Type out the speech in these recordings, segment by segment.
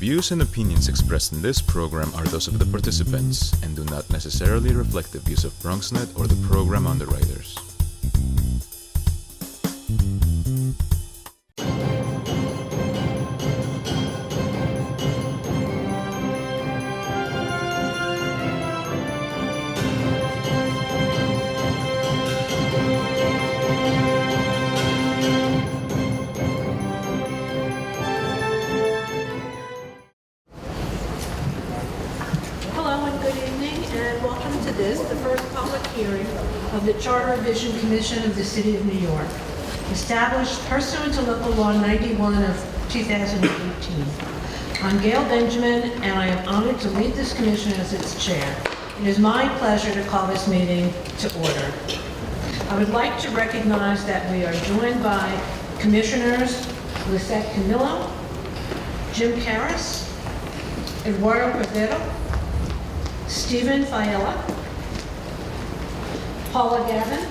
views and opinions expressed in this program are those of the participants and do not necessarily reflect the views of Bronxnet or the program underwriters. The first public hearing of the Charter Revision Commission of the City of New York, established pursuant to Local Law 91 of 2018. I'm Gail Benjamin, and I am honored to lead this commission as its chair. It is my pleasure to call this meeting to order. I would like to recognize that we are joined by Commissioners Lisette Camillo, Jim Karras, Eduardo Cordero, Stephen Fiella, Paula Gavin,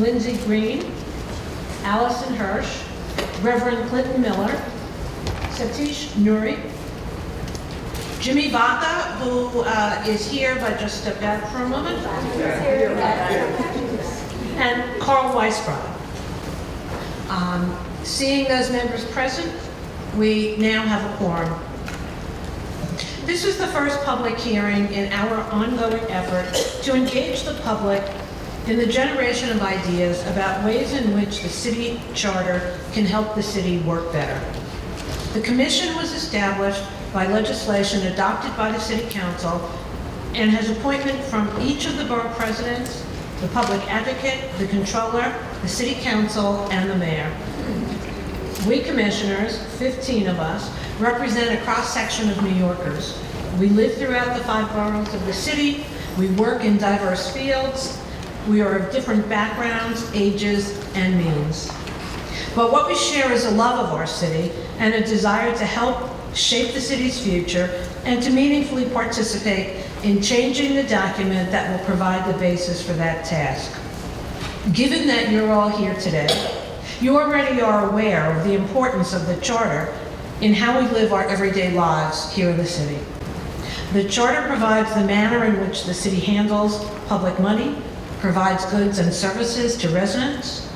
Lindsay Green, Allison Hirsch, Reverend Clinton Miller, Satish Nuri, Jimmy Baca, who is here but just stepped out for a moment, and Carl Weisbrod. Seeing those members present, we now have a quorum. This is the first public hearing in our ongoing effort to engage the public in the generation of ideas about ways in which the city charter can help the city work better. The commission was established by legislation adopted by the City Council and has appointment from each of the borough presidents, the public advocate, the controller, the City Council, and the mayor. We commissioners, 15 of us, represent a cross-section of New Yorkers. We live throughout the 5 boroughs of the city. We work in diverse fields. We are of different backgrounds, ages, and means. But what we share is a love of our city and a desire to help shape the city's future and to meaningfully participate in changing the document that will provide the basis for that task. Given that you're all here today, you already are aware of the importance of the Charter in how we live our everyday lives here in the city. The Charter provides the manner in which the city handles public money, provides goods and services to residents.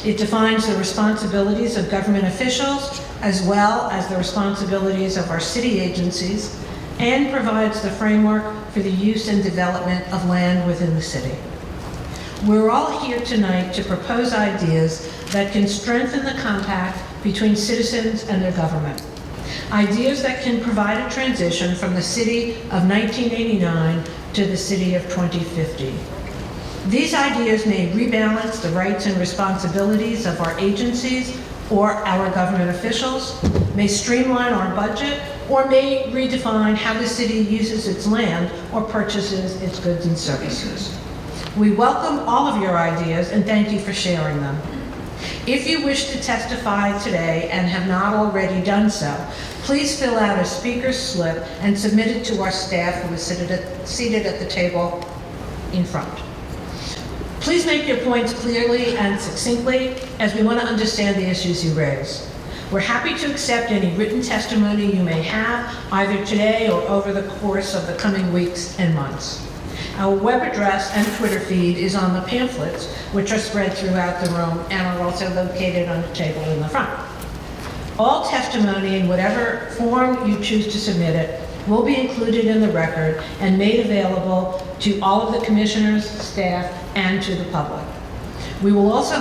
It defines the responsibilities of government officials as well as the responsibilities of our city agencies, and provides the framework for the use and development of land within the city. We're all here tonight to propose ideas that can strengthen the compact between citizens and their government. Ideas that can provide a transition from the city of 1989 to the city of 2050. These ideas may rebalance the rights and responsibilities of our agencies or our government officials, may streamline our budget, or may redefine how the city uses its land or purchases its goods and services. We welcome all of your ideas and thank you for sharing them. If you wish to testify today and have not already done so, please fill out a speaker's slip and submit it to our staff who is seated at the table in front. Please make your points clearly and succinctly, as we want to understand the issues you raise. We're happy to accept any written testimony you may have, either today or over the course of the coming weeks and months. Our web address and Twitter feed is on the pamphlets, which are spread throughout the room and are also located on the table in the front. All testimony, in whatever form you choose to submit it, will be included in the record and made available to all of the commissioners, staff, and to the public. We will also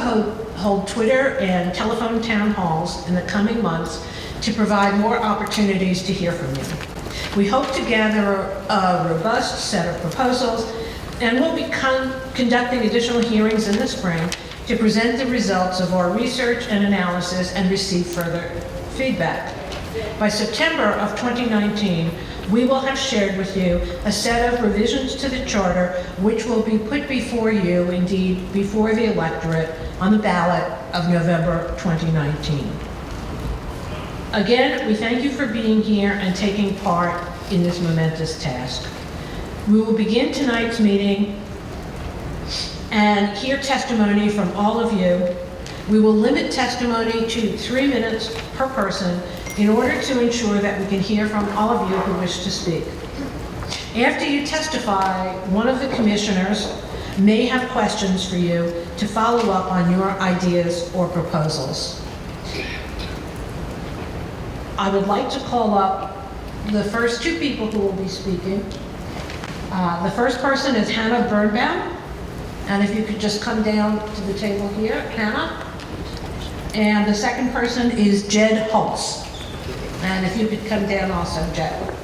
hold Twitter and telephone town halls in the coming months to provide more opportunities to hear from you. We hope to gather a robust set of proposals, and we'll be conducting additional hearings in the spring to present the results of our research and analysis and receive further feedback. By September of 2019, we will have shared with you a set of revisions to the Charter, which will be put before you, indeed, before the electorate, on the ballot of November 2019. Again, we thank you for being here and taking part in this momentous task. We will begin tonight's meeting and hear testimony from all of you. We will limit testimony to 3 minutes per person in order to ensure that we can hear from all of you who wish to speak. After you testify, one of the commissioners may have questions for you to follow up on your ideas or proposals. I would like to call up the first two people who will be speaking. The first person is Hannah Birnbaum, and if you could just come down to the table here, Hannah. And the second person is Jed Holtz, and if you could come down also, Jed.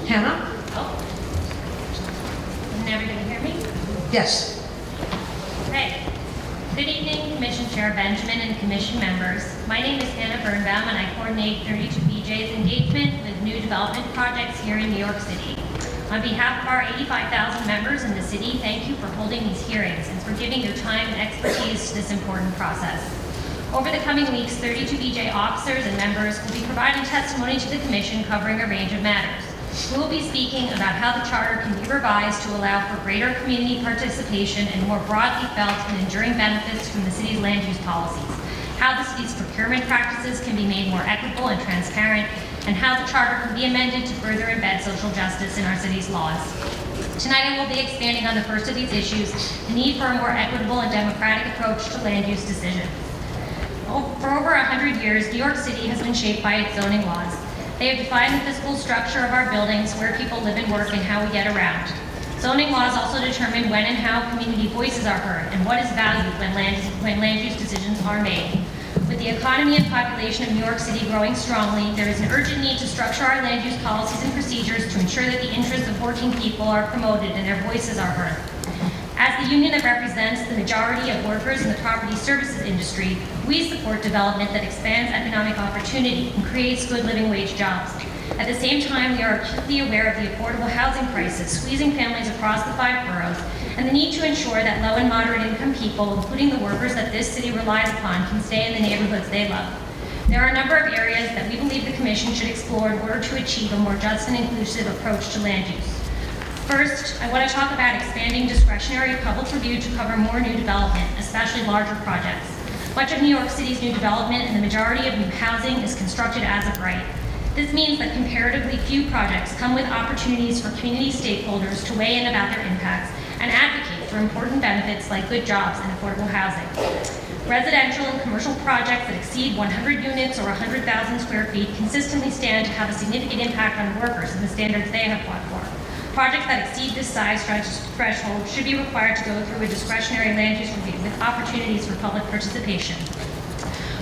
Hannah? Oh. Isn't everybody hear me? Yes. Okay. Good evening, Commission Chair Benjamin and Commission members. My name is Hannah Birnbaum, and I coordinate 32BJ's engagement with new development projects here in New York City. On behalf of our 85,000 members in the city, thank you for holding these hearings and for giving your time and expertise to this important process. Over the coming weeks, 32BJ officers and members will be providing testimony to the Commission covering a range of matters. We will be speaking about how the Charter can be revised to allow for greater community participation and more broadly felt and enduring benefits from the city's land use policies, how the city's procurement practices can be made more equitable and transparent, and how the Charter can be amended to further embed social justice in our city's laws. Tonight I will be expanding on the first of these issues, the need for a more equitable and democratic approach to land use decisions. For over 100 years, New York City has been shaped by its zoning laws. They have defined the physical structure of our buildings, where people live and work, and how we get around. Zoning laws also determine when and how community voices are heard and what is valued when land use decisions are made. With the economy and population of New York City growing strongly, there is an urgent need to structure our land use policies and procedures to ensure that the interests of working people are promoted and their voices are heard. As the union that represents the majority of workers in the property services industry, we support development that expands economic opportunity and creates good living wage jobs. At the same time, we are acutely aware of the affordable housing crisis squeezing families across the 5 boroughs and the need to ensure that low and moderate income people, including the workers that this city relies upon, can stay in the neighborhoods they love. There are a number of areas that we believe the Commission should explore in order to achieve a more just and inclusive approach to land use. First, I want to talk about expanding discretionary public review to cover more new development, especially larger projects. Much of New York City's new development and the majority of new housing is constructed as of right. This means that comparatively few projects come with opportunities for community stakeholders to weigh in about their impacts and advocate for important benefits like good jobs and affordable housing. Residential and commercial projects that exceed 100 units or 100,000 square feet consistently stand to have a significant impact on workers and the standards they have fought for. Projects that exceed this size threshold should be required to go through a discretionary land use review with opportunities for public participation.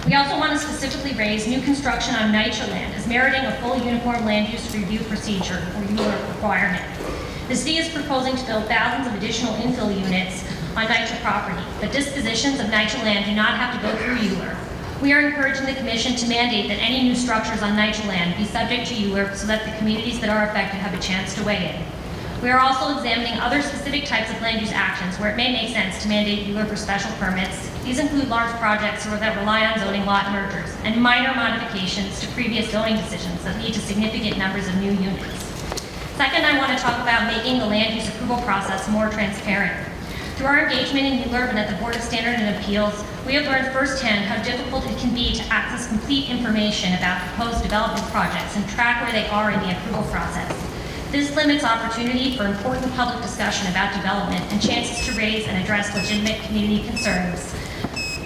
We also want to specifically raise new construction on NYCHA land as meriting a full uniform land use review procedure, or ULURP requirement. The city is proposing to build thousands of additional infill units on NYCHA property, but dispositions of NYCHA land do not have to go through ULURP. We are encouraging the Commission to mandate that any new structures on NYCHA land be subject to ULURP so that the communities that are affected have a chance to weigh in. We are also examining other specific types of land use actions where it may make sense to mandate ULURP or special permits. These include large projects that rely on zoning lot mergers and minor modifications to previous zoning decisions that lead to significant numbers of new units. Second, I want to talk about making the land use approval process more transparent. Through our engagement in ULURP and at the Board of Standard and Appeals, we have learned firsthand how difficult it can be to access complete information about proposed development projects and track where they are in the approval process. This limits opportunity for important public discussion about development and chances to raise and address legitimate community concerns.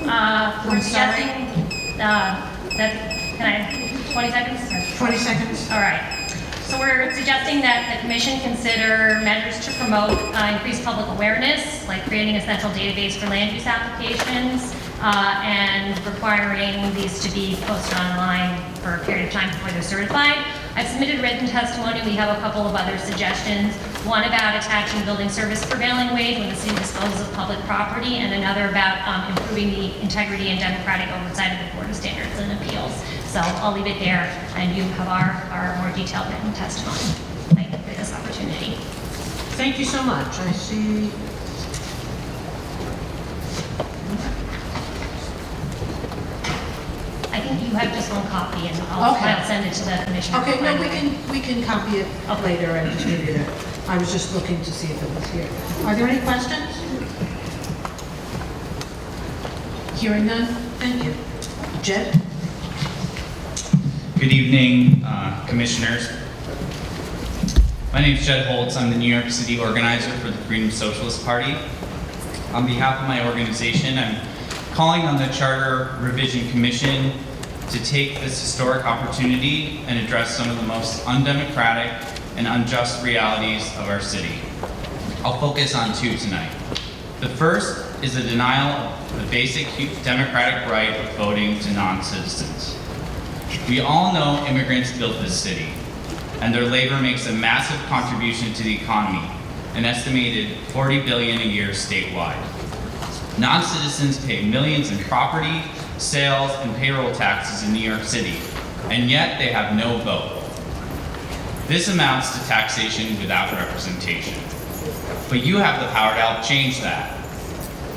We're suggesting can I, 20 seconds? 20 seconds. All right. So we're suggesting that the Commission consider measures to promote increased public awareness, like creating a central database for land use applications, and requiring these to be posted online for a period of time before they're certified. I've submitted written testimony. We have a couple of other suggestions. One about attaching building service prevailing wage when the city disposes of public property, and another about improving the integrity and democratic oversight of the Board of Standards and Appeals. So I'll leave it there, and you have our more detailed written testimony. Thank you for this opportunity. Thank you so much. I see. I think you have just one copy, and I'll send it to the commissioner. Okay, no, we can copy it later and distribute it. I was just looking to see if it was here. Are there any questions? Hearing none, thank you. Jed? Good evening, commissioners. My name is Jed Holtz. I'm the New York City organizer for the Freedom Socialist Party. On behalf of my organization, I'm calling on the Charter Revision Commission to take this historic opportunity and address some of the most undemocratic and unjust realities of our city. I'll focus on two tonight. The first is the denial of the basic democratic right of voting to non-citizens. We all know immigrants built this city, and their labor makes a massive contribution to the economy, an estimated $40 billion a year statewide. Non-citizens pay millions in property, sales, and payroll taxes in New York City, and yet they have no vote. This amounts to taxation without representation. But you have the power to help change that.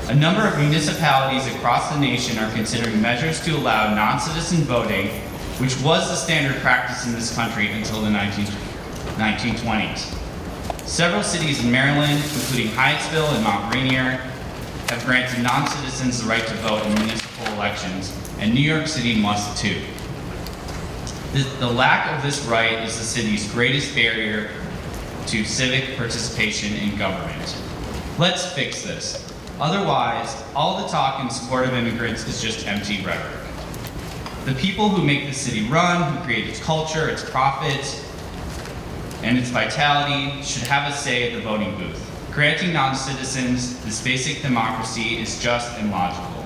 A number of municipalities across the nation are considering measures to allow non-citizen voting, which was the standard practice in this country until the 1920s. Several cities in Maryland, including Hyattsville and Mount Rainier, have granted non-citizens the right to vote in municipal elections, and New York City must too. The lack of this right is the city's greatest barrier to civic participation in government. Let's fix this. Otherwise, all the talk in support of immigrants is just empty rhetoric. The people who make the city run, who create its culture, its profits, and its vitality should have a say at the voting booth. Granting non-citizens this basic democracy is just and logical.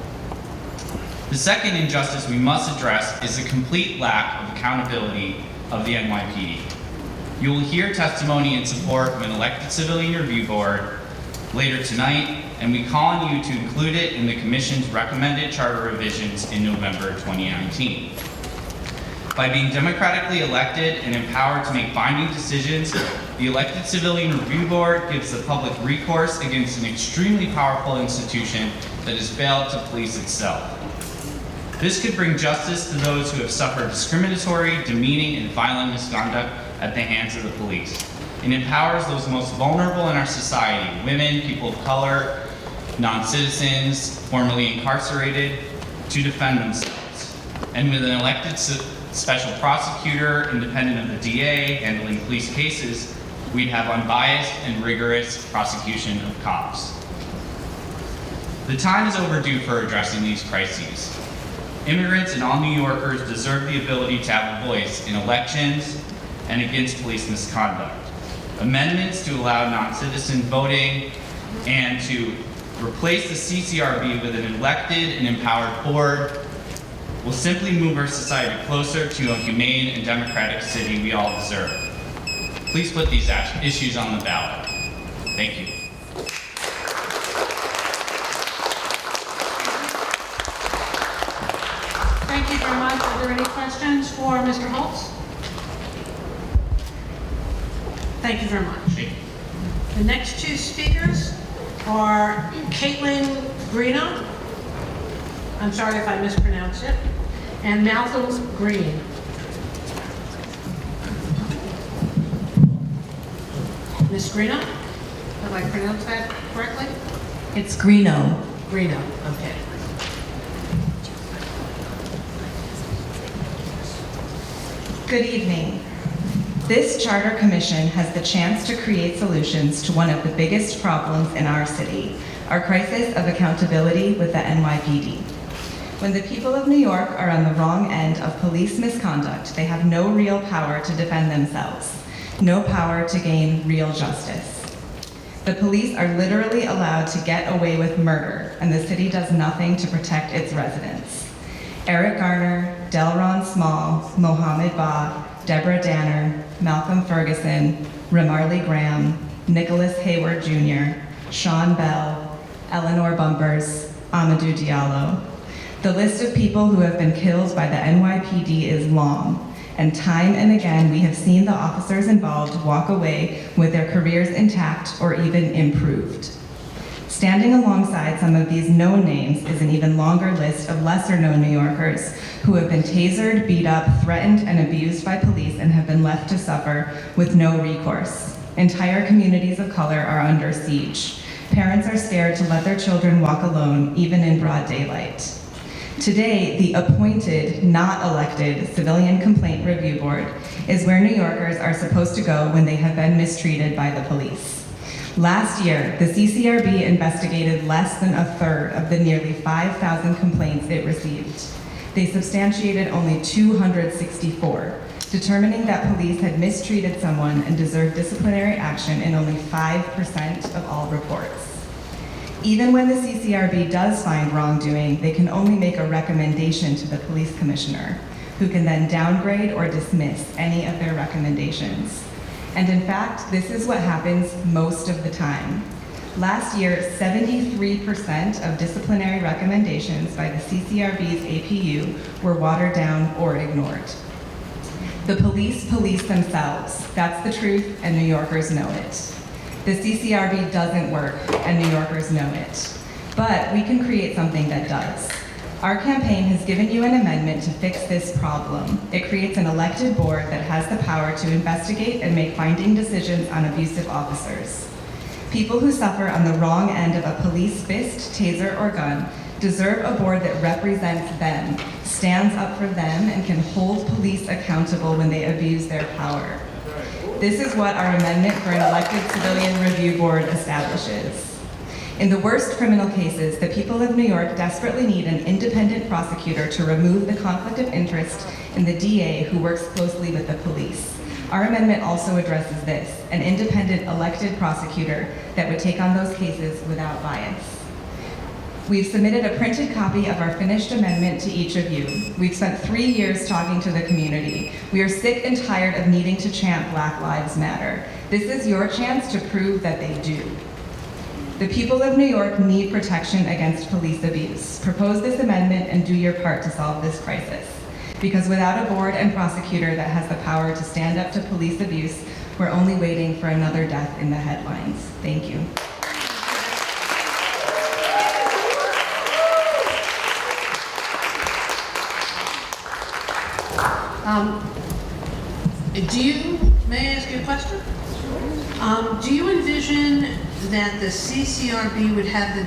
The second injustice we must address is the complete lack of accountability of the NYPD. You will hear testimony in support of an elected civilian review board later tonight, and we call on you to include it in the Commission's recommended charter revisions in November 2019. By being democratically elected and empowered to make binding decisions, the elected civilian review board gives the public recourse against an extremely powerful institution that has failed to police itself. This could bring justice to those who have suffered discriminatory, demeaning, and violent misconduct at the hands of the police. It empowers those most vulnerable in our society, women, people of color, non-citizens, formerly incarcerated, to defend themselves. And with an elected special prosecutor, independent of the DA, handling police cases, we'd have unbiased and rigorous prosecution of cops. The time is overdue for addressing these crises. Immigrants and all New Yorkers deserve the ability to have a voice in elections and against police misconduct. Amendments to allow non-citizen voting and to replace the CCRB with an elected and empowered board will simply move our society closer to a humane and democratic city we all deserve. Please put these issues on the ballot. Thank you. Thank you very much. Are there any questions for Mr. Holtz? Thank you very much. The next two speakers are Caitlin Greeno, I'm sorry if I mispronounced it, and Malcolm Green. Ms. Greeno, have I pronounced that correctly? It's Greeno. Greeno, okay. Good evening. This Charter Commission has the chance to create solutions to one of the biggest problems in our city, our crisis of accountability with the NYPD. When the people of New York are on the wrong end of police misconduct, they have no real power to defend themselves, no power to gain real justice. The police are literally allowed to get away with murder, and the city does nothing to protect its residents. Eric Garner, Delron Small, Mohammed Ba, Deborah Danner, Malcolm Ferguson, Ramarley Graham, Nicholas Hayward Jr., Sean Bell, Eleanor Bumpers, Amadou Diallo. The list of people who have been killed by the NYPD is long, and time and again we have seen the officers involved walk away with their careers intact or even improved. Standing alongside some of these known names is an even longer list of lesser-known New Yorkers who have been tasered, beat up, threatened, and abused by police and have been left to suffer with no recourse. Entire communities of color are under siege. Parents are scared to let their children walk alone, even in broad daylight. Today, the appointed, not elected, Civilian Complaint Review Board is where New Yorkers are supposed to go when they have been mistreated by the police. Last year, the CCRB investigated less than a third of the nearly 5,000 complaints it received. They substantiated only 264, determining that police had mistreated someone and deserved disciplinary action in only 5% of all reports. Even when the CCRB does find wrongdoing, they can only make a recommendation to the police commissioner, who can then downgrade or dismiss any of their recommendations. And in fact, this is what happens most of the time. Last year, 73% of disciplinary recommendations by the CCRB's APU were watered down or ignored. The police police themselves. That's the truth, and New Yorkers know it. The CCRB doesn't work, and New Yorkers know it. But we can create something that does. Our campaign has given you an amendment to fix this problem. It creates an elected board that has the power to investigate and make binding decisions on abusive officers. People who suffer on the wrong end of a police fist, taser, or gun deserve a board that represents them, stands up for them, and can hold police accountable when they abuse their power. This is what our amendment for an elected civilian review board establishes. In the worst criminal cases, the people of New York desperately need an independent prosecutor to remove the conflict of interest in the DA who works closely with the police. Our amendment also addresses this, an independent elected prosecutor that would take on those cases without bias. We've submitted a printed copy of our finished amendment to each of you. We've spent 3 years talking to the community. We are sick and tired of needing to chant Black Lives Matter. This is your chance to prove that they do. The people of New York need protection against police abuse. Propose this amendment and do your part to solve this crisis. Because without a board and prosecutor that has the power to stand up to police abuse, we're only waiting for another death in the headlines. Thank you. May I ask you a question? Do you envision that the CCRB would have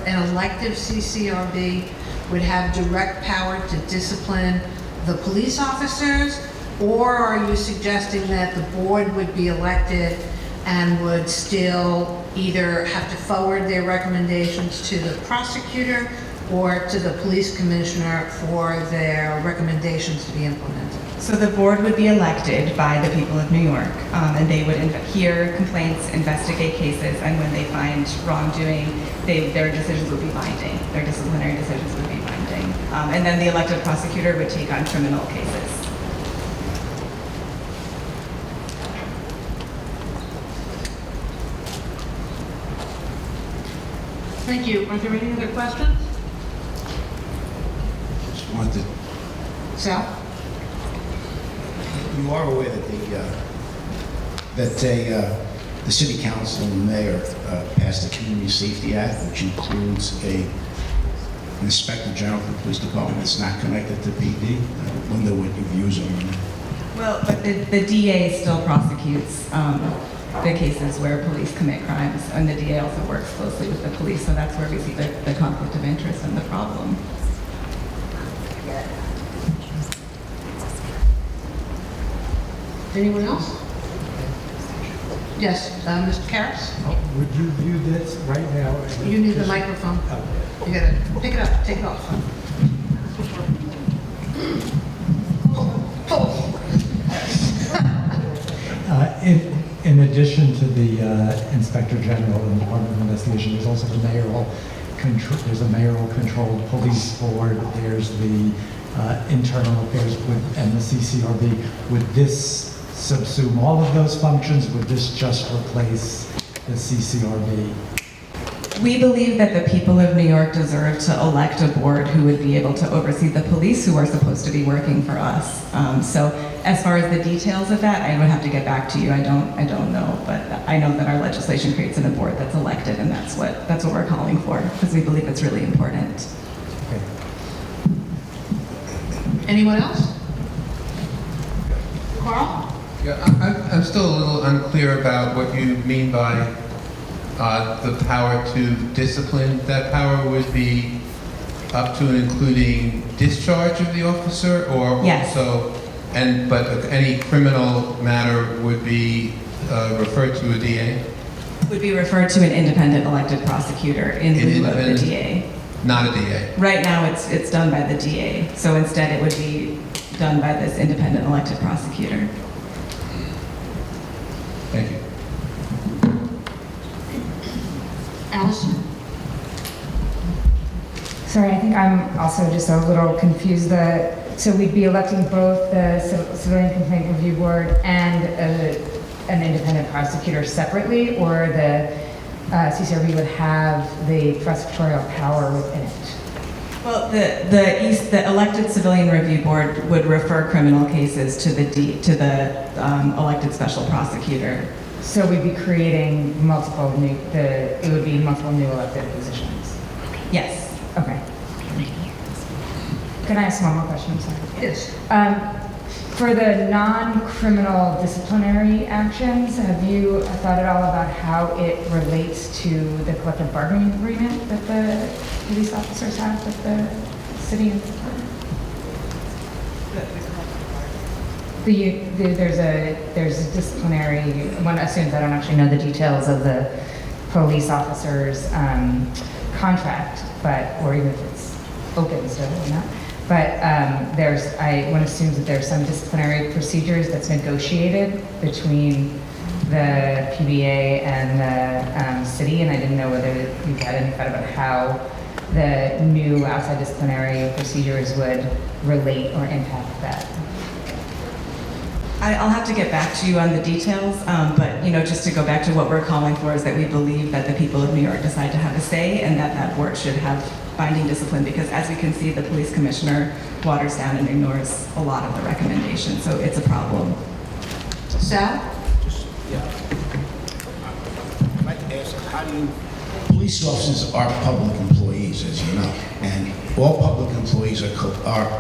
an elective CCRB would have direct power to discipline the police officers? Or are you suggesting that the board would be elected and would still either have to forward their recommendations to the prosecutor or to the police commissioner for their recommendations to be implemented? So the board would be elected by the people of New York, and they would hear complaints, investigate cases, and when they find wrongdoing, their decisions would be binding. Their disciplinary decisions would be binding. And then the elected prosecutor would take on criminal cases. Thank you. Are there any other questions? Just wanted, Sal? you are aware that the city council and the mayor passed the Community Safety Act, which includes an inspector general for the police department that's not connected to PD. I wonder what your views are on that. Well, but the DA still prosecutes the cases where police commit crimes, and the DA also works closely with the police, so that's where we see the conflict of interest and the problem. Anyone else? Yes, Mr. Karras? Would you view this right now? As You need the microphone. Oh. You gotta pick it up, take it off. In addition to the Inspector General and Department of Investigation, there's also the mayoral control. There's a mayoral controlled police board. There's the internal affairs and the CCRB. Would this subsume all of those functions? Would this just replace the CCRB? We believe that the people of New York deserve to elect a board who would be able to oversee the police who are supposed to be working for us. So as far as the details of that, I would have to get back to you. I don't know, but I know that our legislation creates a board that's elected, and that's what we're calling for, because we believe it's really important. Okay. Anyone else? Carl? Yeah, I'm still a little unclear about what you mean by the power to discipline. That power would be up to and including discharge of the officer, or Yes. also, but any criminal matter would be referred to a DA? Would be referred to an independent elected prosecutor in An lieu of the independent- DA. Not a DA. Right now, it's done by the DA, so instead it would be done by this independent elected prosecutor. Thank you. Allison? Sorry, I think I'm also just a little confused. So we'd be electing both the Civilian Complaint Review Board and an independent prosecutor separately, or the CCRB would have the prosecutorial power within it? Well, the elected civilian review board would refer criminal cases to the elected special prosecutor. So we'd be creating it would be multiple new elected positions? Yes. Okay. Can I ask one more question? I'm sorry. Yes. For the non-criminal disciplinary actions, have you thought at all about how it relates to the collective bargaining agreement that the police officers have with the city? There's a disciplinary, one assumes I don't actually know the details of the police officer's contract, or even if it's open still or not. But one assumes that there's some disciplinary procedures that's negotiated between the PBA and the city, and I didn't know whether you've had any thought about how the new outside disciplinary procedures would relate or impact that. I'll have to get back to you on the details, but just to go back to what we're calling for is that we believe that the people of New York decide to have a say, and that board should have binding discipline, because as we can see, the police commissioner waters down and ignores a lot of the recommendations, so it's a problem. Sal? I'd like to ask, police officers are public employees, as you know, and all public employees are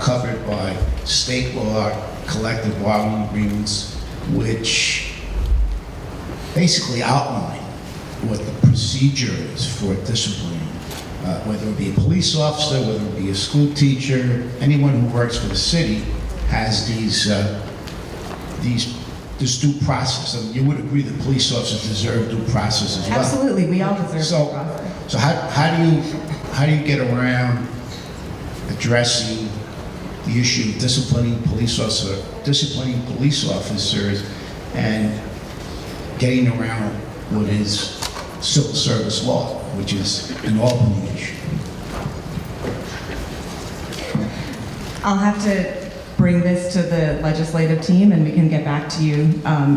covered by state law, collective bargaining agreements, which basically outline what the procedure is for disciplining, whether it be a police officer, whether it be a school teacher, anyone who works for the city has this due process. I mean, you would agree that police officers deserve due process as well. Absolutely, we all deserve So- the process. So how do you get around addressing the issue of disciplining police officers and getting around what is civil service law, which is an Albany issue? I'll have to bring this to the legislative team, and we can get back to you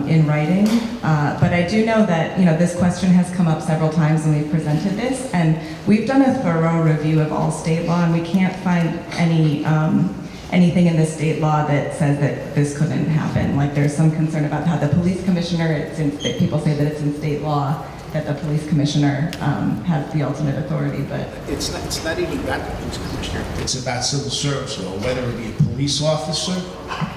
in writing. But I do know that this question has come up several times when we've presented this, and we've done a thorough review of all state law, and we can't find anything in the state law that says that this couldn't happen. Like, there's some concern about how the police commissioner, people say that it's in state law, that the police commissioner has the ultimate authority, but It's not even about the police commissioner. It's about civil service law, whether it be a police officer,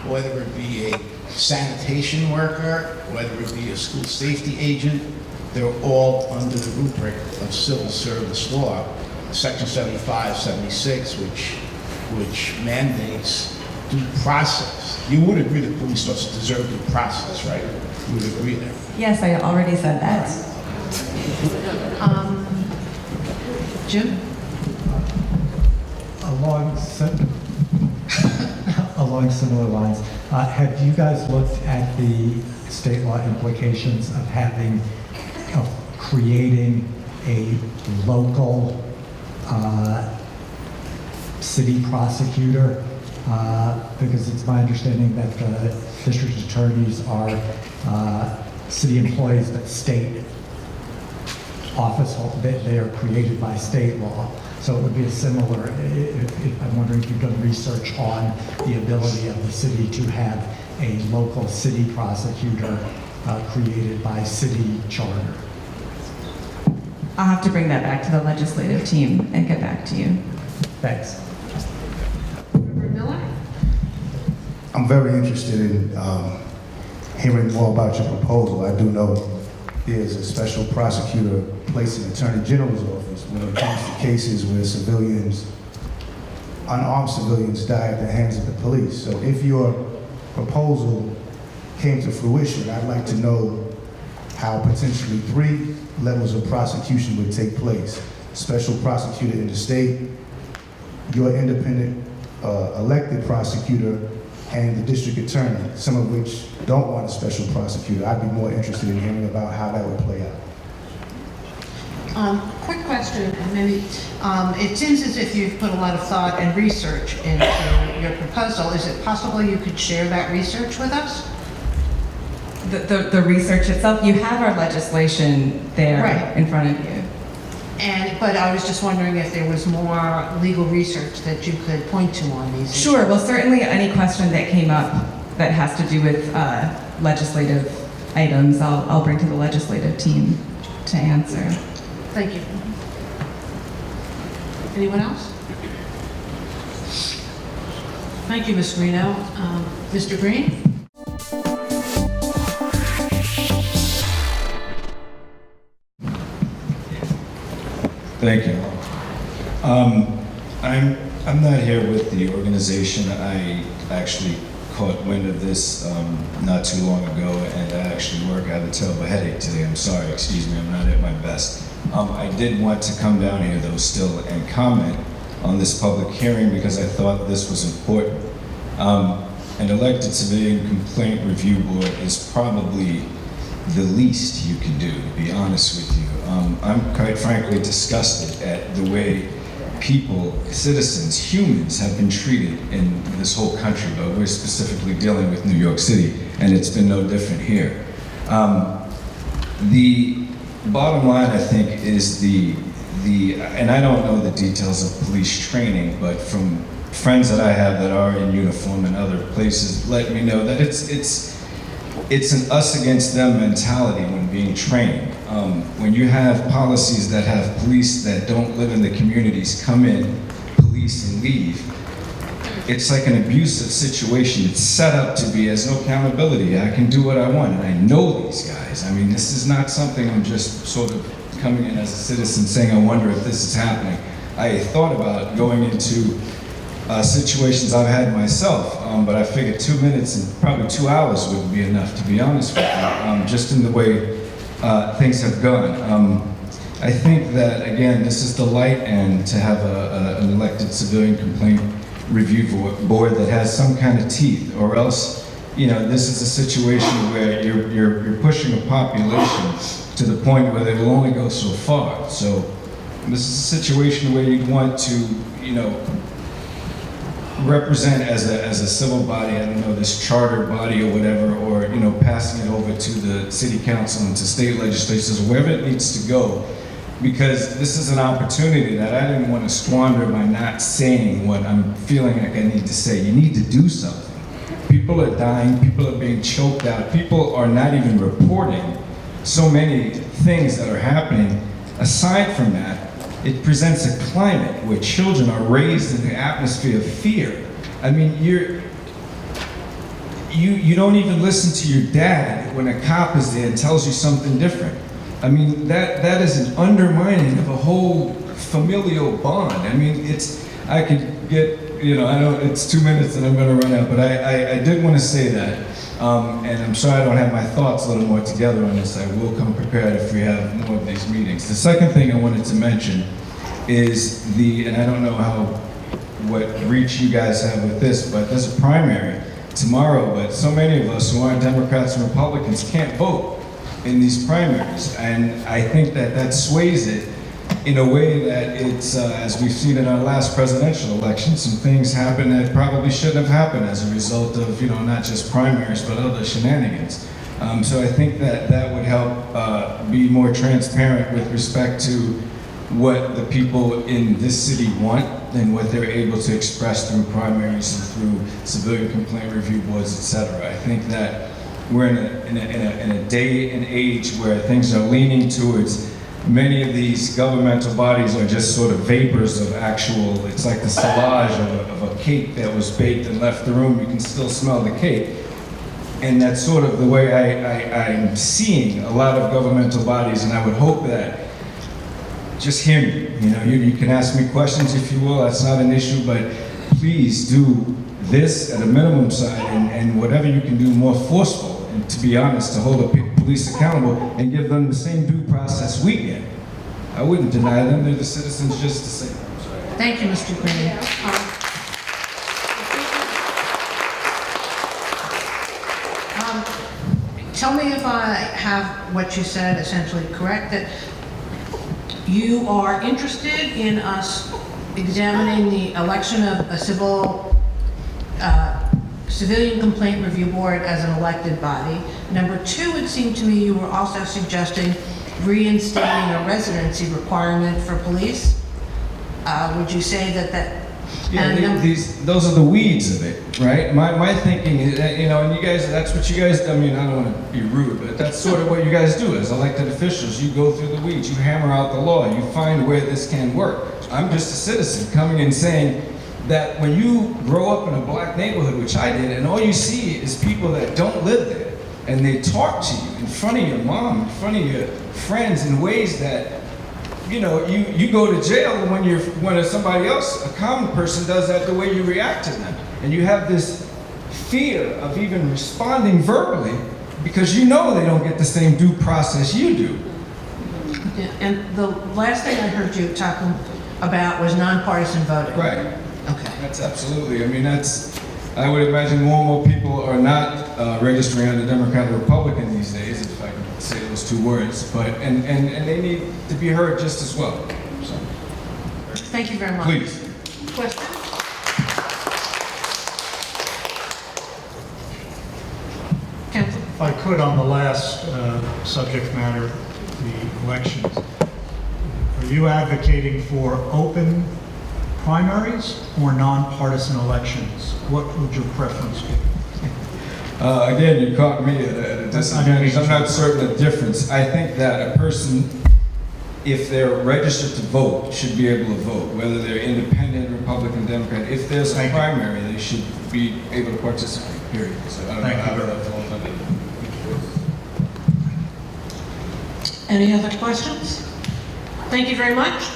whether it be a sanitation worker, whether it be a school safety agent, they're all under the rubric of civil service law, Section 75, 76, which mandates due process. You would agree that police officers deserve due process, right? You would agree there. yes, I already said that. Jim? Along similar lines, have you guys looked at the state law implications of creating a local city prosecutor Because it's my understanding that the district attorneys are city employees, but state office, they are created by state law. So it would be a similar, I'm wondering if you've done research on the ability of the city to have a local city prosecutor created by city charter. I'll have to bring that back to the legislative team and get back to you. Thanks. Member Miller? I'm very interested in hearing more about your proposal. I do know there's a special prosecutor placed in the Attorney General's office when it comes to cases where civilians, unarmed civilians, die at the hands of the police. So if your proposal came to fruition, I'd like to know how potentially 3 levels of prosecution would take place. Special prosecutor in the state, your independent elected prosecutor, and the district attorney, some of which don't want a special prosecutor. I'd be more interested in hearing about how that would play out. Quick question, maybe. It seems as if you've put a lot of thought and research into your proposal. Is it possible you could share that research with us? The research itself, you have our legislation there Right. in front of you. But I was just wondering if there was more legal research that you could point to on these issues. Sure, well, certainly any question that came up that has to do with legislative items, I'll bring to the legislative team to answer. Thank you. Anyone else? Thank you, Ms. Reno. Mr. Green? Thank you. I'm not here with the organization. I actually caught wind of this not too long ago, and I actually work. I have a terrible headache today. I'm sorry. Excuse me. I'm not at my best. I did want to come down here though still and comment on this public hearing because I thought this was important. An elected civilian complaint review board is probably the least you can do, to be honest with you. I'm quite frankly disgusted at the way people, citizens, humans have been treated in this whole country, but we're specifically dealing with New York City, and it's been no different here. The bottom line, I think, is and I don't know the details of police training, but from friends that I have that are in uniform and other places let me know that it's an us against them mentality when being trained. When you have policies that have police that don't live in the communities come in, police and leave, it's like an abusive situation. It's set up to be as no accountability. I can do what I want, and I know these guys. I mean, this is not something I'm just sort of coming in as a citizen saying, I wonder if this is happening. I thought about going into situations I've had myself, but I figured 2 minutes and probably 2 hours wouldn't be enough, to be honest with you, just in the way things have gone. I think that, again, this is the light end to have an elected civilian complaint review board that has some kind of teeth, or else, this is a situation where you're pushing a population to the point where they will only go so far. So this is a situation where you'd want to, represent as a civil body, I don't know, this charter body or whatever, or passing it over to the city council and to state legislatures, wherever it needs to go, because this is an opportunity that I didn't want to squander by not saying what I'm feeling like I need to say. You need to do something. People are dying, people are being choked out, people are not even reporting so many things that are happening. Aside from that, it presents a climate where children are raised in the atmosphere of fear. I mean, you don't even listen to your dad when a cop is there and tells you something different. I mean, that is an undermining of a whole familial bond. I mean, I could get, I know it's 2 minutes and I'm gonna run out, but I did want to say that. And I'm sorry I don't have my thoughts a little more together on this. I will come prepared if we have more of these meetings. The second thing I wanted to mention is and I don't know what reach you guys have with this, but there's a primary tomorrow, but so many of us who aren't Democrats and Republicans can't vote in these primaries. And I think that sways it in a way that it's, as we've seen in our last presidential election, some things happen that probably shouldn't have happened as a result of, not just primaries, but other shenanigans. So I think that that would help be more transparent with respect to what the people in this city want and what they're able to express through primaries and through civilian complaint review boards, et cetera. I think that we're in a day and age where things are leaning towards many of these governmental bodies are just sort of vapors of actual, it's like the salage of a cake that was baked and left the room. You can still smell the cake. And that's sort of the way I'm seeing a lot of governmental bodies, and I would hope that, just hear me, you can ask me questions if you will, that's not an issue, but please do this at a minimum side and whatever you can do more forceful, and to be honest, to hold the police accountable and give them the same due process we get. I wouldn't deny them, they're the citizens just the same. Thank you, Mr. Green. Tell me if I have what you said essentially correct, that you are interested in us examining the election of a civilian complaint review board as an elected body. Number two, it seemed to me you were also suggesting reinstating a residency requirement for police. Would you say that? Yeah, those are the weeds of it, right? My thinking is that, and you guys, that's what you guys, I don't want to be rude, but that's sort of what you guys do as elected officials. You go through the weeds, you hammer out the law, you find where this can work. I'm just a citizen coming and saying that when you grow up in a black neighborhood, which I did, and all you see is people that don't live there, and they talk to you in front of your mom, in front of your friends in ways that, you go to jail when somebody else, a common person, does that the way you react to them. And you have this fear of even responding verbally because they don't get the same due process you do. Yeah, and the last thing I heard you talking about was nonpartisan voting. Right. Okay. That's absolutely, I would imagine more and more people are not registering under Democrat or Republican these days, if I can say those two words, but, and they need to be heard just as well. So. Thank you very much. Please. Question? Council? If I could, on the last subject matter, the elections, are you advocating for open primaries or nonpartisan elections? What would your preference be? Again, you caught me at a disadvantage. I'm not certain of the difference. I think that a person, if they're registered to vote, should be able to vote, whether they're independent, Republican, Democrat. If there's a primary, they should be able to participate, period. So I don't know how that falls under. Any other questions? Thank you very much.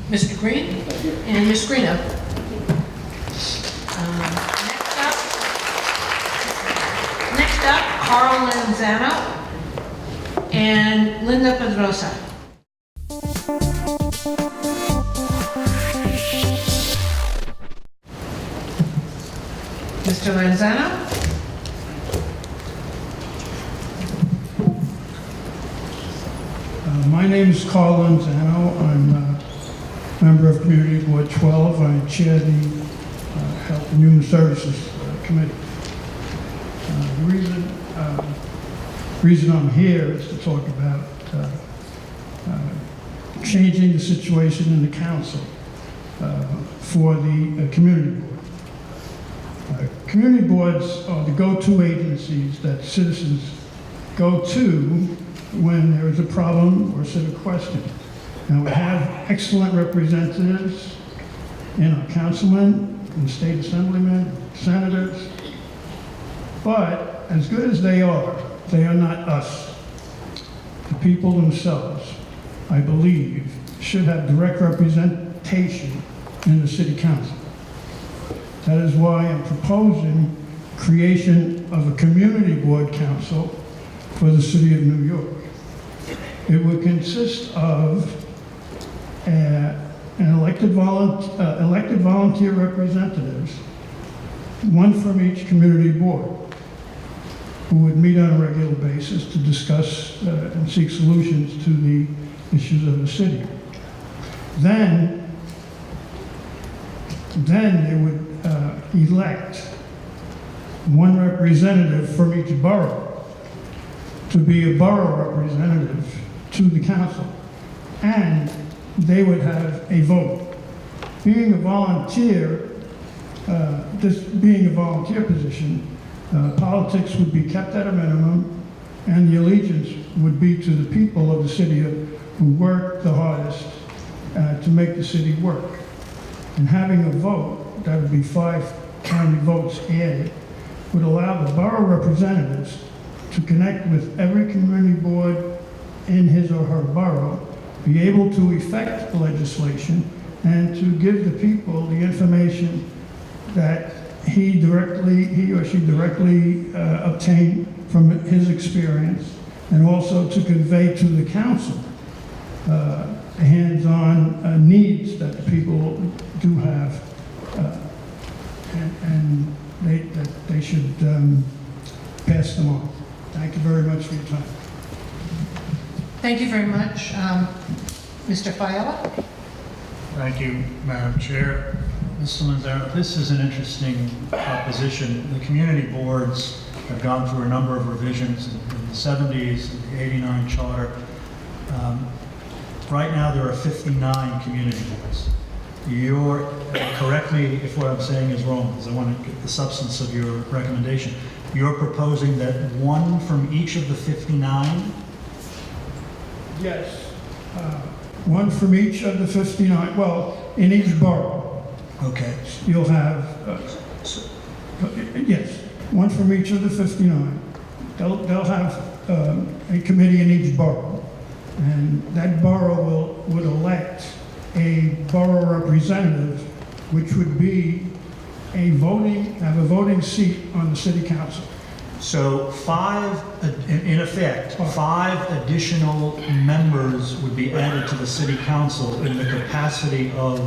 Mr. Green and Ms. Greeno. Next up, Carl Lanzano and Linda Pedrosa. Mr. Lanzano? My name is Carl Lanzano. I'm a member of Community Board 12. I chair the Health and Human Services Committee. The reason I'm here is to talk about changing the situation in the council for the community board. Community boards are the go-to agencies that citizens go to when there is a problem or a set of questions. Now, we have excellent representatives in our councilmen, and state assemblymen, senators, but as good as they are not us. The people themselves, I believe, should have direct representation in the city council. That is why I'm proposing creation of a community board council for the city of New York. It would consist of elected volunteer representatives, one from each community board, who would meet on a regular basis to discuss and seek solutions to the issues of the city. Then they would elect one representative from each borough to be a borough representative to the council, and they would have a vote. Being a volunteer, this being a volunteer position, politics would be kept at a minimum, and the allegiance would be to the people of the city who work the hardest to make the city work. And having a vote, that would be 5 county votes added, would allow the borough representatives to connect with every community board in his or her borough, be able to effect legislation, and to give the people the information that he or she directly obtained from his experience, and also to convey to the council hands-on needs that the people do have, and they should pass them on. Thank you very much for your time. Thank you very much. Mr. Fiala? Thank you, Madam Chair. Mr. Manzano, this is an interesting proposition. The community boards have gone through a number of revisions in the 70s, the 89 charter. Right now there are 59 community boards. Correct me if what I'm saying is wrong, because I want to get the substance of your recommendation. You're proposing that one from each of the 59? Yes. One from each of the 59, well, in each borough. Okay. You'll have, yes, one from each of the 59. They'll have a committee in each borough, and that borough would elect a borough representative, which would be have a voting seat on the city council. So in effect, 5 additional members would be added to the city council in the capacity of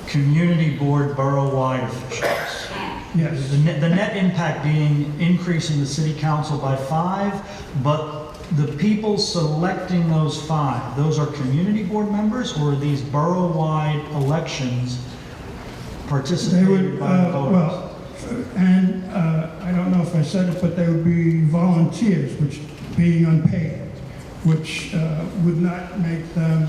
community board borough-wide officials. Yes. The net impact being increasing the city council by 5, but the people selecting those 5, those are community board members, or are these borough-wide elections participated by voters? Well, and I don't know if I said it, but they would be volunteers, which being unpaid, which would not make them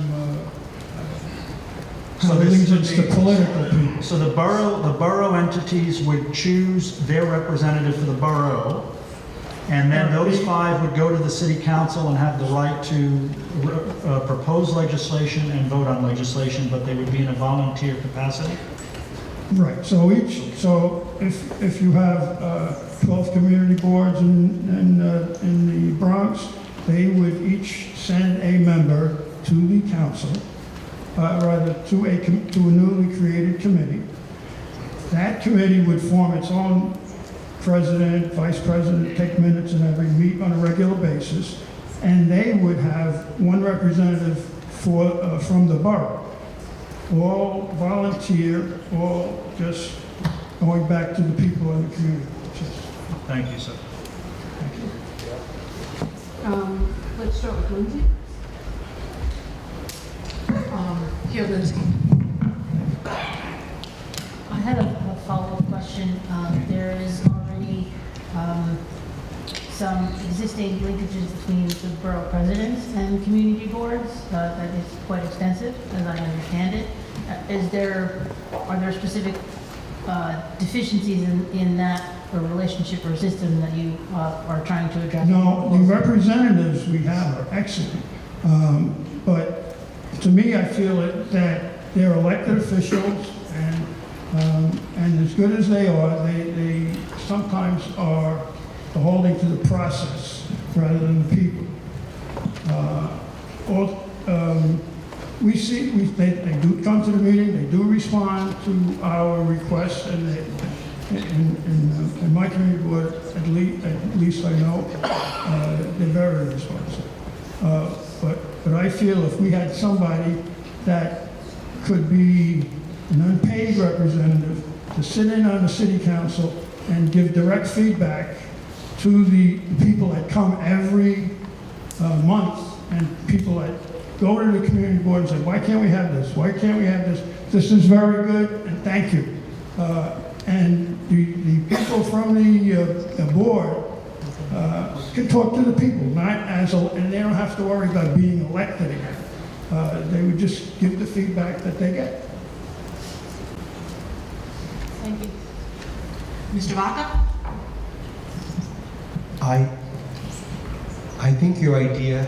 have allegiance to political people. So the borough entities would choose their representative for the borough, and then those 5 would go to the city council and have the right to propose legislation and vote on legislation, but they would be in a volunteer capacity? Right, so if you have 12 community boards in the Bronx, they would each send a member to the council, rather to a newly created committee. That committee would form its own president, vice president, take minutes and meet on a regular basis, and they would have one representative from the borough. All volunteer, all just going back to the people in the community. Thank you, sir. Let's start with Lindsay. Here, Lindsay. I had a follow-up question. There is already some existing linkages between the borough presidents and community boards that is quite extensive, as I understand it. Are there specific deficiencies in that or relationship or system that you are trying to address? No, the representatives we have are excellent, but to me, I feel that they're elected officials, and as good as they are, they sometimes are holding to the process rather than the people. They do come to the meeting, they do respond to our requests, and in my community board, at least I know, they're very responsive. But I feel if we had somebody that could be an unpaid representative to sit in on the city council and give direct feedback to the people that come every month and people that go to the community board and say, why can't we have this? Why can't we have this? This is very good, and thank you. And the people from the board can talk to the people, not as, and they don't have to worry about being elected again. They would just give the feedback that they get. Thank you. Mr. Vaca? I think your idea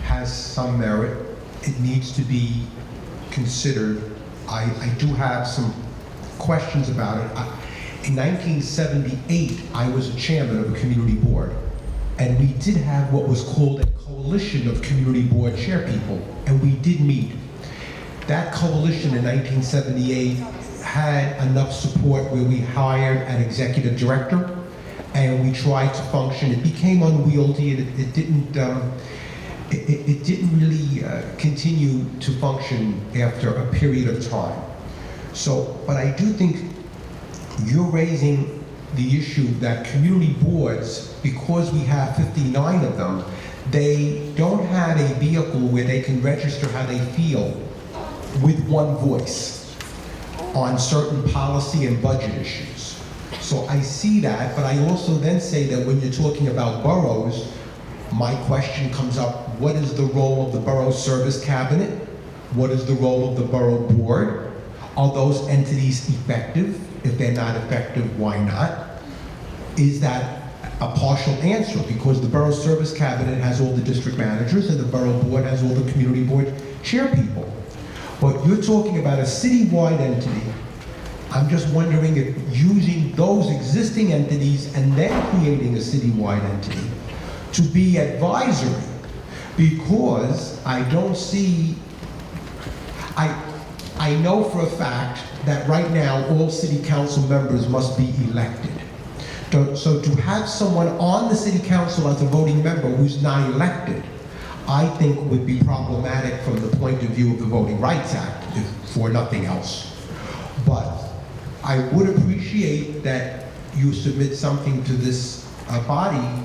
has some merit. It needs to be considered. I do have some questions about it. In 1978, I was a chairman of a community board, and we did have what was called a coalition of community board chairpeople, and we did meet. That coalition in 1978 had enough support where we hired an executive director, and we tried to function. It became unwieldy, and it didn't really continue to function after a period of time. So, but I do think you're raising the issue that community boards, because we have 59 of them, they don't have a vehicle where they can register how they feel with one voice on certain policy and budget issues. So I see that, but I also then say that when you're talking about boroughs, my question comes up, what is the role of the borough service cabinet? What is the role of the borough board? Are those entities effective? If they're not effective, why not? Is that a partial answer? Because the borough service cabinet has all the district managers and the borough board has all the community board chairpeople. But you're talking about a citywide entity. I'm just wondering if using those existing entities and then creating a citywide entity to be advisory, because I don't see, I know for a fact that right now all city council members must be elected. So to have someone on the city council as a voting member who's not elected, I think would be problematic from the point of view of the Voting Rights Act, if for nothing else. But I would appreciate that you submit something to this body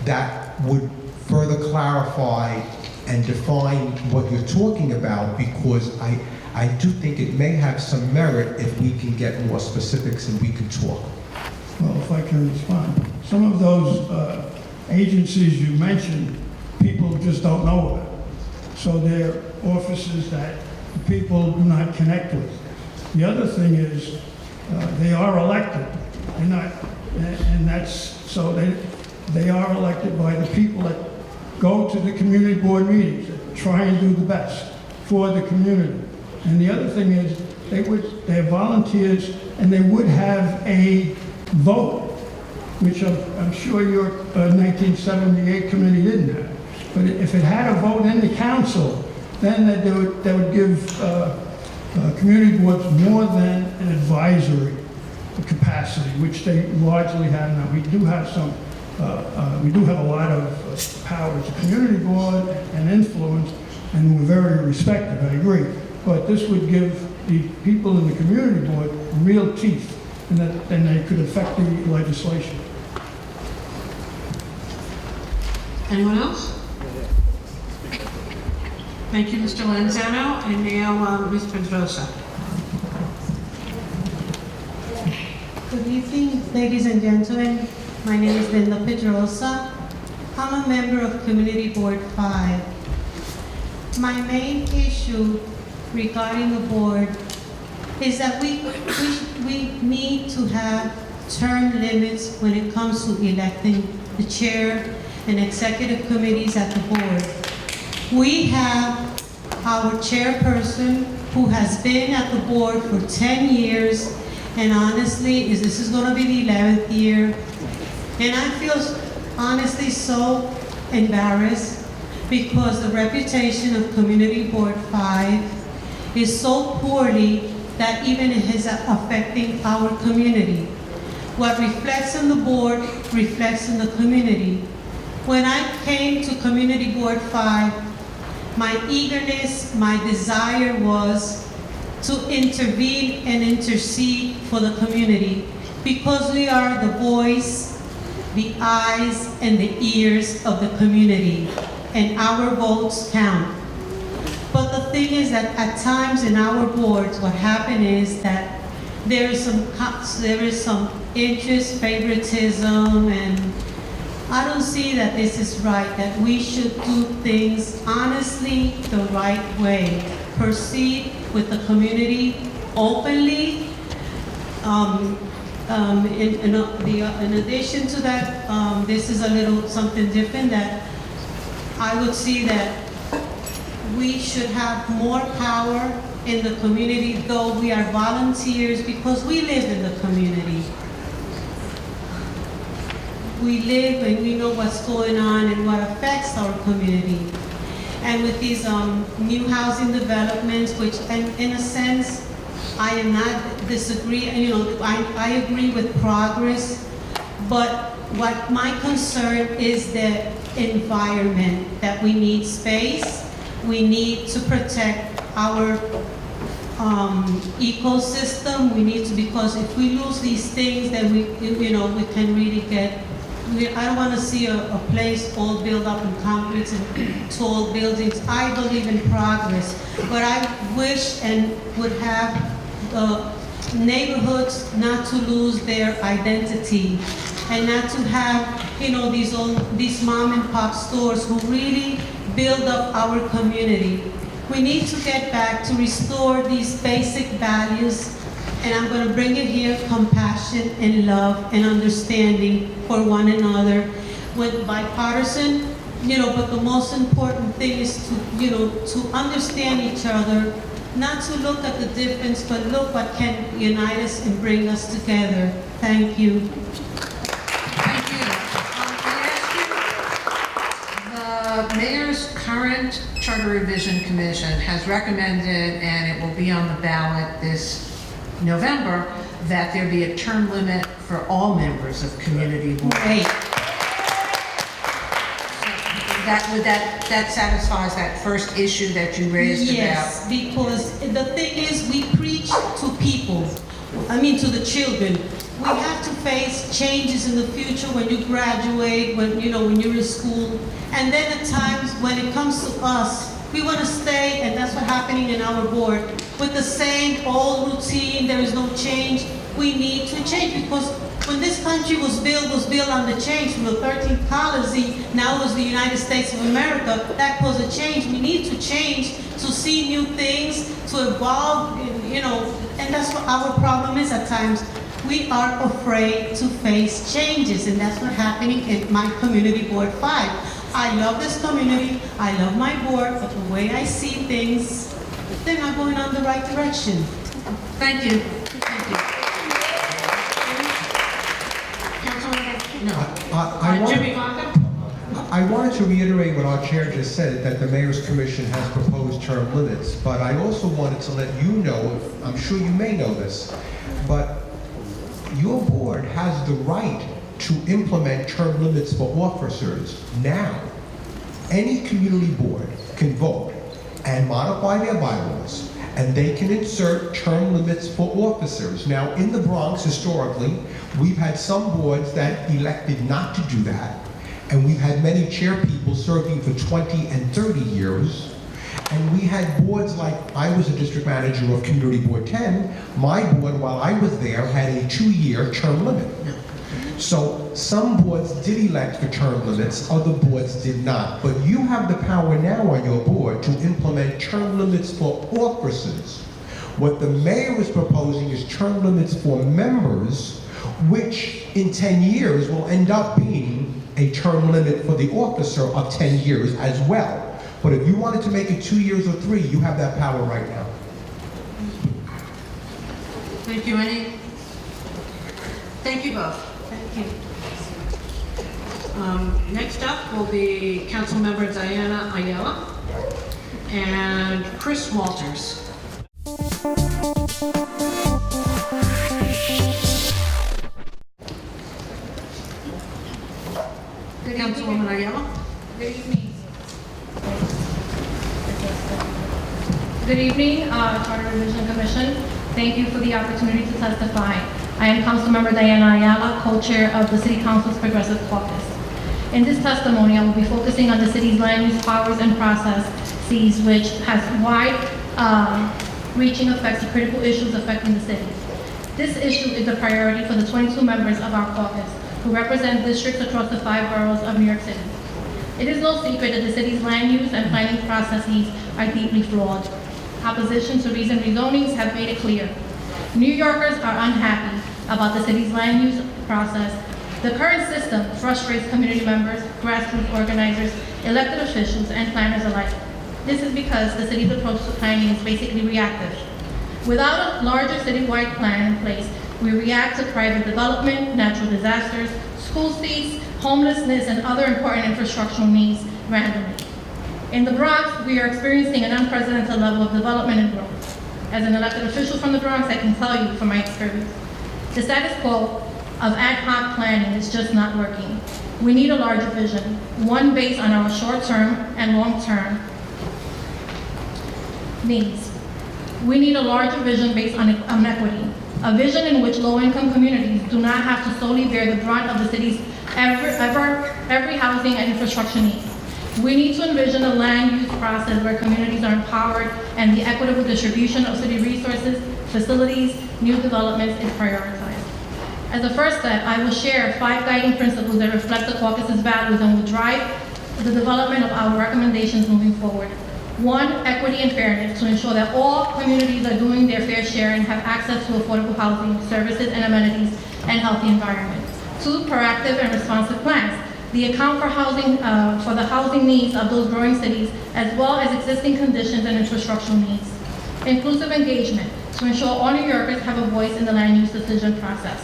that would further clarify and define what you're talking about, because I do think it may have some merit if we can get more specifics and we can talk. Well, if I can respond. Some of those agencies you mentioned, people just don't know about. So they're offices that people do not connect with. The other thing is, they are elected. They're not, and that's, so they are elected by the people that go to the community board meetings, that try and do the best for the community. And the other thing is, they're volunteers, and they would have a vote, which I'm sure your 1978 committee didn't have. But if it had a vote in the council, then they would give community boards more than an advisory capacity, which they largely have now. We do have some, we do have a lot of power as a community board and influence, and we're very respected, I agree. But this would give the people in the community board real teeth, and that then they could affect the legislation. Anyone else? Thank you, Mr. Lanzano, and now Ms. Pedrosa. Good evening, ladies and gentlemen. My name is Linda Pedrosa. I'm a member of Community Board 5. My main issue regarding the board is that we need to have term limits when it comes to electing the chair and executive committees at the board. We have our chairperson who has been at the board for 10 years, and honestly, this is going to be the 11th year. And I feel honestly so embarrassed because the reputation of Community Board 5 is so poorly that even it is affecting our community. What reflects on the board reflects in the community. When I came to Community Board 5, my eagerness, my desire was to intervene and intercede for the community, because we are the voice, the eyes, and the ears of the community. and our votes count. But the thing is that at times in our boards, what happened is that there is some interest, favoritism, and I don't see that this is right, that we should do things honestly the right way. Proceed with the community openly. In addition to that, this is a little something different that I would see that we should have more power in the community, though we are volunteers because we live in the community. We live and we know what's going on and what affects our community. And with these new housing developments, which in a sense, I am not disagree, I agree with progress, but what my concern is the environment, that we need space, we need to protect our ecosystem, we need to, because if we lose these things, then we can really get, I don't want to see a place all built up in concrete and tall buildings. I believe in progress, but I wish and would have neighborhoods not to lose their identity and not to have, these mom and pop stores who really build up our community. We need to get back to restore these basic values, and I'm going to bring it here, compassion and love and understanding for one another with bipartisan, but the most important thing is to understand each other, not to look at the difference, but look what can unite us and bring us together. Thank you. Thank you. The mayor's current Charter Revision Commission has recommended, and it will be on the ballot this November, that there be a term limit for all members of community board. Great. That satisfies that first issue that you raised about? Yes, because the thing is, we preach to people, to the children. We have to face changes in the future when you graduate, when you're in school. And then at times when it comes to us, we want to stay, and that's what's happening in our board, with the same old routine. There is no change. We need to change, because when this country was built on the change from the 13th colony. Now it was the United States of America. That was a change. We need to change to see new things, to evolve, and that's what our problem is at times. We are afraid to face changes, and that's what's happening in my Community Board 5. I love this community, I love my board, but the way I see things, they're not going on the right direction. Thank you. Thank you. Jimmy Fonda? I wanted to reiterate what our chair just said, that the Mayor's Commission has proposed term limits, but I also wanted to let you know, I'm sure you may know this, but your board has the right to implement term limits for officers now. Any community board can vote and modify their bylaws, and they can insert term limits for officers. Now, in the Bronx, historically, we've had some boards that elected not to do that, and we've had many chair people serving for 20 and 30 years. And we had boards like, I was a district manager of Community Board 10. My board, while I was there, had a 2-year term limit. So some boards did elect for term limits, other boards did not. But you have the power now on your board to implement term limits for officers. What the mayor is proposing is term limits for members, which in 10 years will end up being a term limit for the officer of 10 years as well. But if you wanted to make it 2 years or 3, you have that power right now. Thank you, Annie. Thank you both. Thank you. Next up will be Councilmember Diana Ayala and Chris Walters. Councilwoman Ayala. Good evening. Good evening, Charter Revision Commission. Thank you for the opportunity to testify. I am Councilmember Diana Ayala, co-chair of the City Council's Progressive Caucus. In this testimony, I will be focusing on the city's land use powers and processes, which has wide reaching effects to critical issues affecting the city. This issue is a priority for the 22 members of our caucus who represent districts across the 5 boroughs of New York City. It is no secret that the city's land use and planning processes are deeply flawed. Opposition to recent rezonings have made it clear. New Yorkers are unhappy about the city's land use process. The current system frustrates community members, grassroots organizers, elected officials, and planners alike. This is because the city's approach to planning is basically reactive. Without a larger citywide plan in place, we react to private development, natural disasters, school seats, homelessness, and other important infrastructural needs randomly. In the Bronx, we are experiencing an unprecedented level of development and growth. As an elected official from the Bronx, I can tell you from my experience, the status quo of ad hoc planning is just not working. We need a larger vision, one based on our short-term and long-term needs. We need a larger vision based on equity, a vision in which low-income communities do not have to solely bear the brunt of the city's every housing and infrastructure needs. We need to envision a land use process where communities are empowered and the equitable distribution of city resources, facilities, new developments is prioritized. As a first step, I will share 5 guiding principles that reflect the caucus's values and will drive the development of our recommendations moving forward. 1, equity and fairness, to ensure that all communities are doing their fair share and have access to affordable housing, services and amenities, and healthy environments. 2, proactive and responsive plans. The account for housing, for the housing needs of those growing cities, as well as existing conditions and infrastructural needs. Inclusive engagement, to ensure all New Yorkers have a voice in the land use decision process.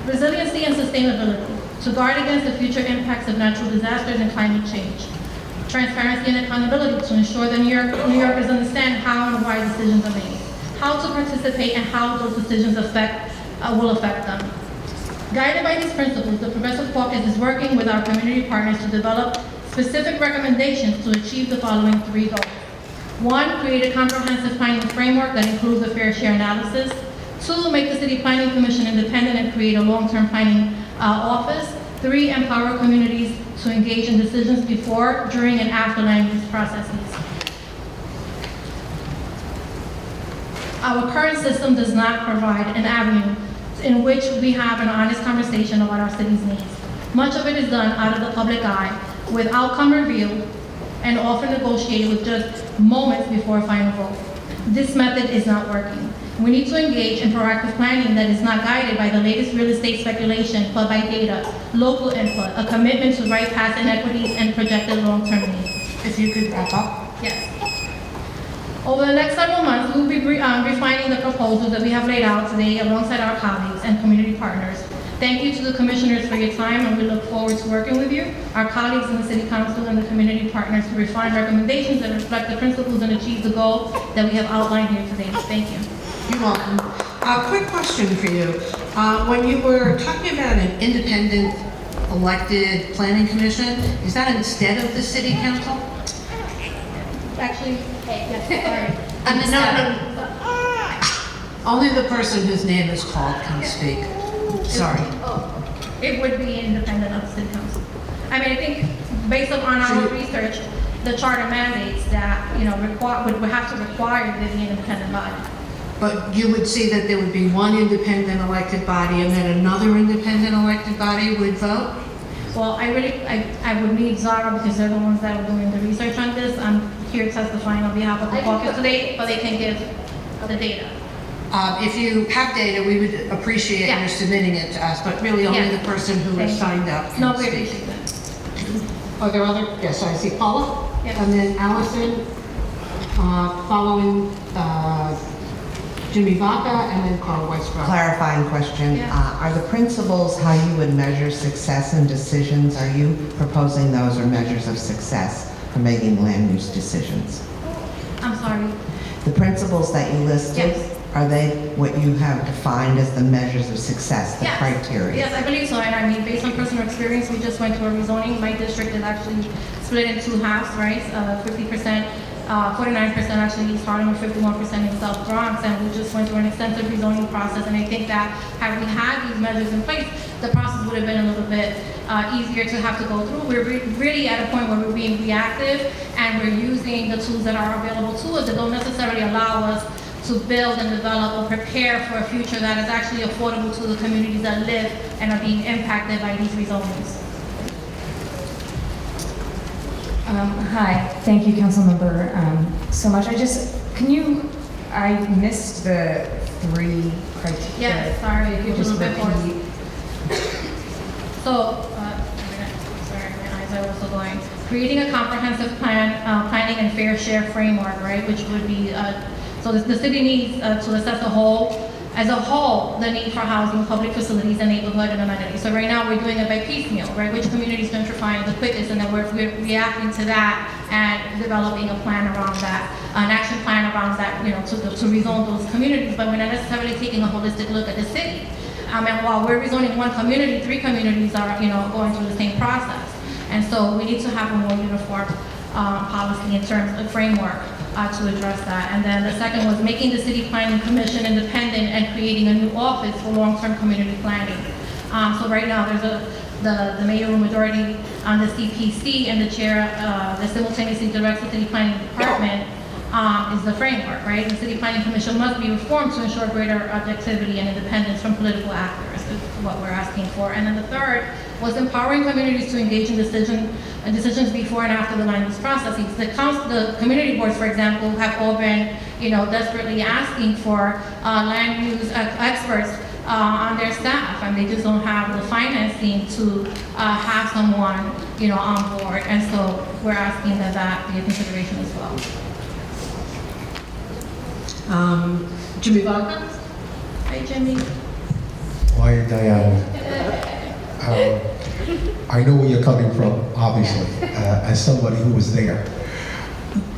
Resiliency and sustainability, to guard against the future impacts of natural disasters and climate change. Transparency and accountability, to ensure that New Yorkers understand how and why decisions are made, how to participate, and how those decisions will affect them. Guided by these principles, the Progressive Caucus is working with our community partners to develop specific recommendations to achieve the following 3 goals. 1, create a comprehensive planning framework that includes a fair share analysis. 2, make the City Planning Commission independent and create a long-term planning office. 3, empower communities to engage in decisions before, during, and after land use processes. Our current system does not provide an avenue in which we have an honest conversation about our city's needs. Much of it is done out of the public eye, with outcome revealed, and often negotiated with just moments before a final vote. This method is not working. We need to engage in proactive planning that is not guided by the latest real estate speculation, but by data, local input, a commitment to right past inequities, and projected long-term needs. If you could wrap up. Yes. Over the next several months, we will be refining the proposals that we have laid out today alongside our colleagues and community partners. Thank you to the commissioners for your time, and we look forward to working with you, our colleagues in the City Council, and the community partners to refine recommendations that reflect the principles and achieve the goal that we have outlined here today. Thank you. You're welcome. A quick question for you. When you were talking about an independent elected planning commission, is that instead of the city council? Actually, yes, sorry. No. Only the person whose name is called can speak. Sorry. It would be independent of the City Council. I mean, I think based upon our research, the charter mandates that, would have to require there be an independent body. But you would see that there would be one independent elected body and then another independent elected body would vote? Well, I would need Zara because they're the ones that are doing the research on this. I'm here testifying on behalf of the caucus today, but they can give the data. If you have data, we would appreciate your submitting it to us, but really only the person who has signed up can No, we speak. appreciate that. Are there other? Yes, I see Paula. Yes. And then Allison, following Jimmy Baca, and then Carl Westbrook. Clarifying question. Are the principles how you would measure success in decisions, are you proposing those or measures of success for making land use decisions? I'm sorry. The principles that you listed, are they what you have defined as the measures of success, the criteria? Yes, I believe so. And I mean, based on personal experience, we just went through a rezoning. My district is actually split in 2 halves, right? 50% 49% actually East Harlem, and 51% in South Bronx, and we just went through an extensive rezoning process, and I think that had we had these measures in place, the process would have been a little bit easier to have to go through. We're really at a point where we're being reactive, and we're using the tools that are available to us that don't necessarily allow us to build and develop or prepare for a future that is actually affordable to the communities that live and are being impacted by these rezonings. Hi, thank you, Councilmember, so much. I missed the 3 criteria. Yes, sorry, If you it could was a just little bit repeat. So, sorry, my eyes are also going. Creating a comprehensive planning and fair share framework, right, which would be, so the city needs to assess as a whole, the need for housing, public facilities, and neighborhood and amenities. So right now, we're doing it by piecemeal, right? Which communities gentrifying the quickest, and then we're reacting to that and developing a plan around that, an action plan around that, to rezone those communities, but we're not necessarily taking a holistic look at the city. And while we're rezoning one community, 3 communities are, going through the same process. And so we need to have a more uniform policy in terms of framework to address that. And then the second was making the City Planning Commission independent and creating a new office for long-term community planning. So right now there's the mayor or majority on the CPC, and the chair that simultaneously directs the City Planning Department is the framework, right? The City Planning Commission must be reformed to ensure greater objectivity and independence from political actors, is what we're asking for. And then the third was empowering communities to engage in decisions before and after the land use processes. The community boards, for example, have all been, desperately asking for land use experts on their staff, and they just don't have the financing to have someone, on board. And so we're asking that be a consideration as well. Jimmy Wagner? Hi, Jimmy. Why, Diana? I know where you're coming from, obviously, as somebody who was there.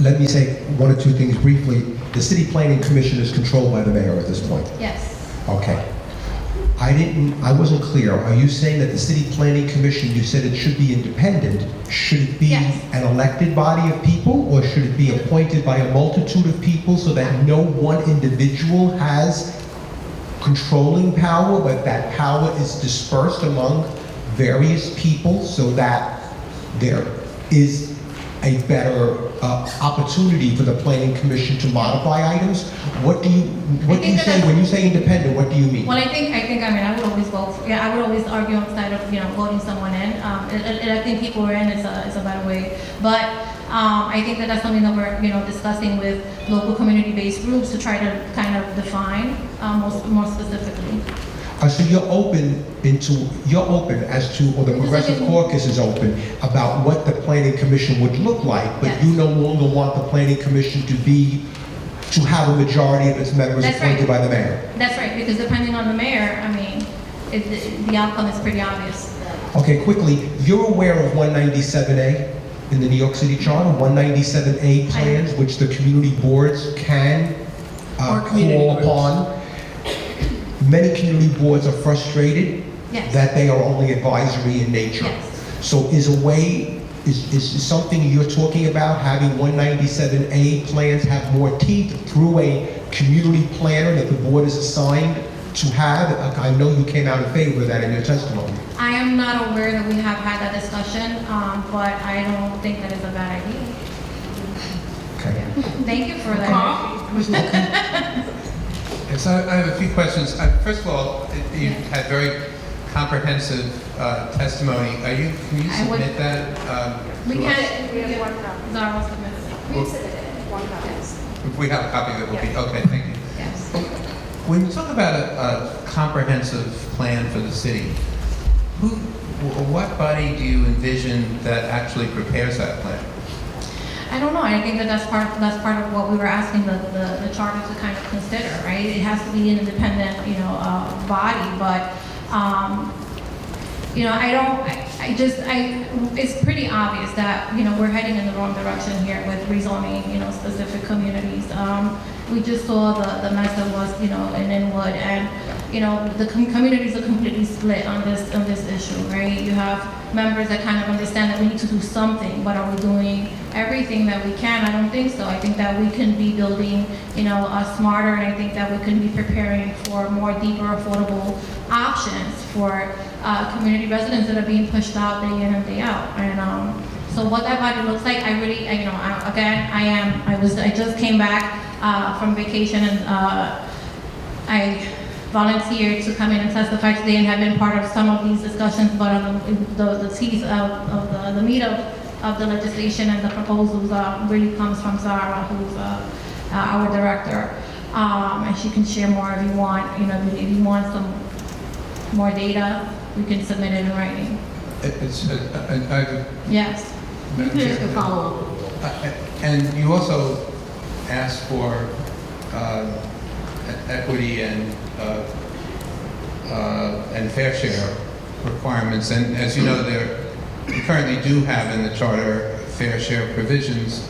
Let me say 1 or 2 things briefly. The City Planning Commission is controlled by the mayor at this point. Yes. Okay. I wasn't clear. Are you saying that the City Planning Commission, you said it should be independent? Should it be an elected body of people, or should it be appointed by a multitude of people so that no one individual has controlling power, but that power is dispersed among various people so that there is a better opportunity for the Planning Commission to modify items? What do you say when you say independent? What do you mean? Well, I would always vote. I would always argue on the side of voting someone in. I think people are in is a better way. But I think that that's something that we're discussing with local community-based groups to try to kind of define more specifically. So you're open as to, or the Progressive Caucus is open about what the Planning Commission would look like, but you no longer want the Planning Commission to have a majority of its members appointed by the mayor. That's right, because depending on the mayor, the outcome is pretty obvious. Okay, quickly, you're aware of 197A in the New York City Charter, 197A plans, which the community boards can call upon. Many community boards are frustrated that they are only advisory in nature. So is something you're talking about, having 197A plans have more teeth through a community planner that the board is assigned to have? I know you came out in favor of that in your testimony. I am not aware that we have had that discussion, but I don't think that is a bad idea. Okay. Thank you for that. So I have a few questions. First of all, you had very comprehensive testimony. Can you submit that? We have one copy. Zara will submit it. We submitted one copy. If we have a copy, that will be okay. Thank you. Yes. When you talk about a comprehensive plan for the city, what body do you envision that actually prepares that plan? I don't know. I think that that's part of what we were asking the charter to kind of consider, right? It has to be an independent, body, but it's pretty obvious that we're heading in the wrong direction here with rezoning, specific communities. We just saw the mess that was, in Inwood, and the communities are completely split on this issue, right? You have members that kind of understand that we need to do something, but are we doing everything that we can? I don't think so. I think that we can be building, smarter, and I think that we can be preparing for more deeper, affordable options for community residents that are being pushed out day in and day out. And so what that body looks like, I just came back from vacation, and I volunteered to come in and testify today and have been part of some of these discussions, but on the teeth of the meat of the legislation and the proposals really comes from Zara, who's our director. And she can share more if you want. If you want some more data, we can submit it in writing. Yes. You can ask a follow-up. And you also asked for equity and fair share requirements, and as you know, we currently do have in the charter fair share provisions,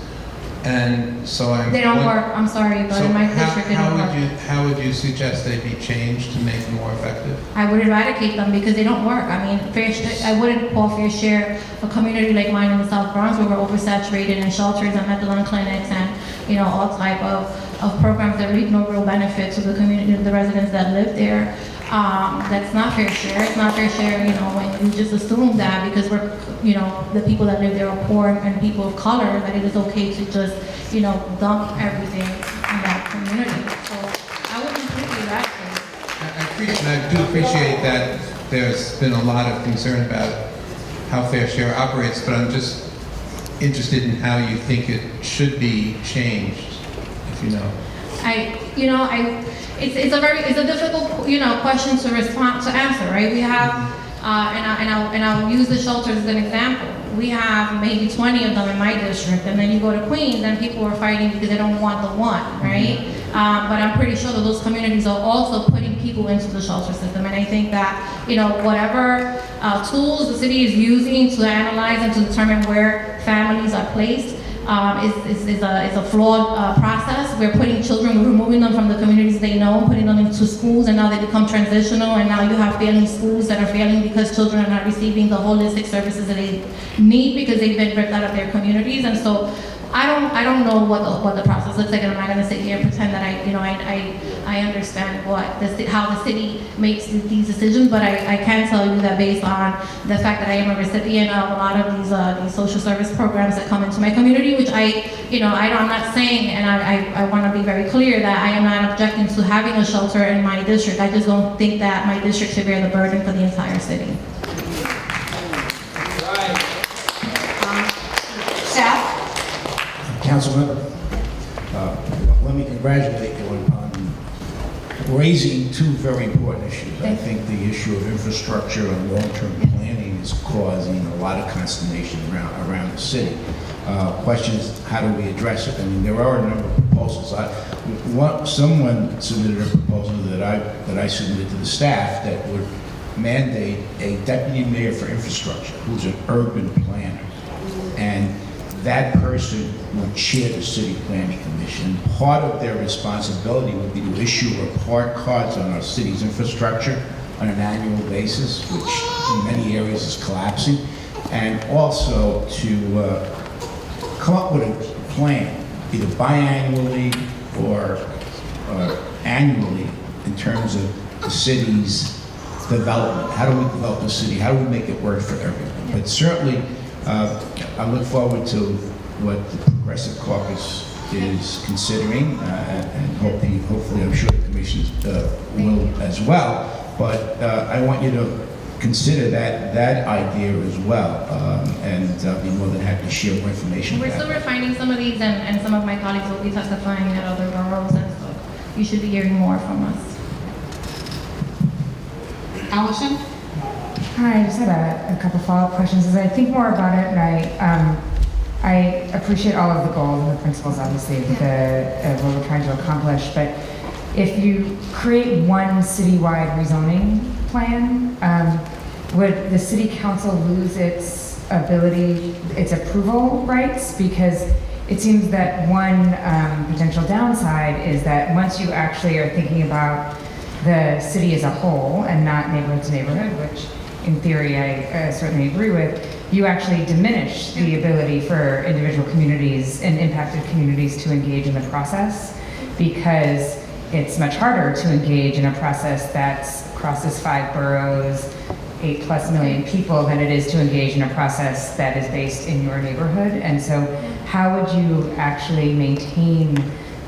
and so They don't work. I'm sorry, but in my district, they don't work. How would you suggest they be changed to make them more effective? I would eradicate them because they don't work. I mean, I wouldn't call fair share a community like mine in the South Bronx, where we're oversaturated in shelters and methadone clinics and all type of programs that reap no real benefit to the community, the residents that live there. That's not fair share. It's not fair share, when you just assume that because we're, the people that live there are poor and people of color, that it is okay to just, dump everything in that community. So I would completely eradicate. I do appreciate that there's been a lot of concern about how fair share operates, but I'm just interested in how you think it should be changed, if you know. It's a difficult, question to answer, right? We have, and I'll use the shelters as an example. We have maybe 20 of them in my district, and then you go to Queens, and people are fighting because they don't want the one, right? But I'm pretty sure that those communities are also putting people into the shelter system, and I think that, whatever tools the city is using to analyze and to determine where families are placed, is a flawed process. We're putting children, we're removing them from the communities they know, putting them into schools, and now they become transitional, and now you have failing schools that are failing because children are not receiving the holistic services that they need because they've been ripped out of their communities. And so I don't know what the process looks like, and I'm not going to sit here and pretend that I understand how the city makes these decisions, but I can tell you that based on the fact that I am a recipient of a lot of these social service programs that come into my community, which I'm not saying, and I want to be very clear that I am not objecting to having a shelter in my district. I just don't think that my district should bear the burden for the entire city. Staff? Councilmember, let me congratulate you on raising two very important issues. I think the issue of infrastructure and long-term planning is causing a lot of consternation around the city. Question is, how do we address it? I mean, there are a number of proposals. Someone submitted a proposal that I submitted to the staff that would mandate a deputy mayor for infrastructure who's an urban planner. And that person would chair the city planning commission. Part of their responsibility would be to issue report cards on our city's infrastructure on an annual basis, which in many areas is collapsing, and also to come up with a plan, either biannually or annually, in terms of the city's development. How do we develop the city? How do we make it work for everyone? But certainly, I look forward to what the Progressive Caucus is considering, and hopefully I'm sure the commission will as well. But I want you to consider that idea as well, and I'll be more than happy to share more information. We're still refining some of these, and some of my colleagues will be testifying at other boroughs, and so you should be hearing more from us. Allison? Hi, I just had a couple follow-up questions. As I think more about it, and I appreciate all of the goals and the principles, obviously, of what we're trying to accomplish. But if you create one citywide rezoning plan, would the city council lose its approval rights? Because it seems that one potential downside is that once you actually are thinking about the city as a whole and not neighborhood to neighborhood, which in theory I certainly agree with, you actually diminish the ability for individual communities and impacted communities to engage in the process, because it's much harder to engage in a process that crosses 5 boroughs, 8+ million people, than it is to engage in a process that is based in your neighborhood. And so how would you actually maintain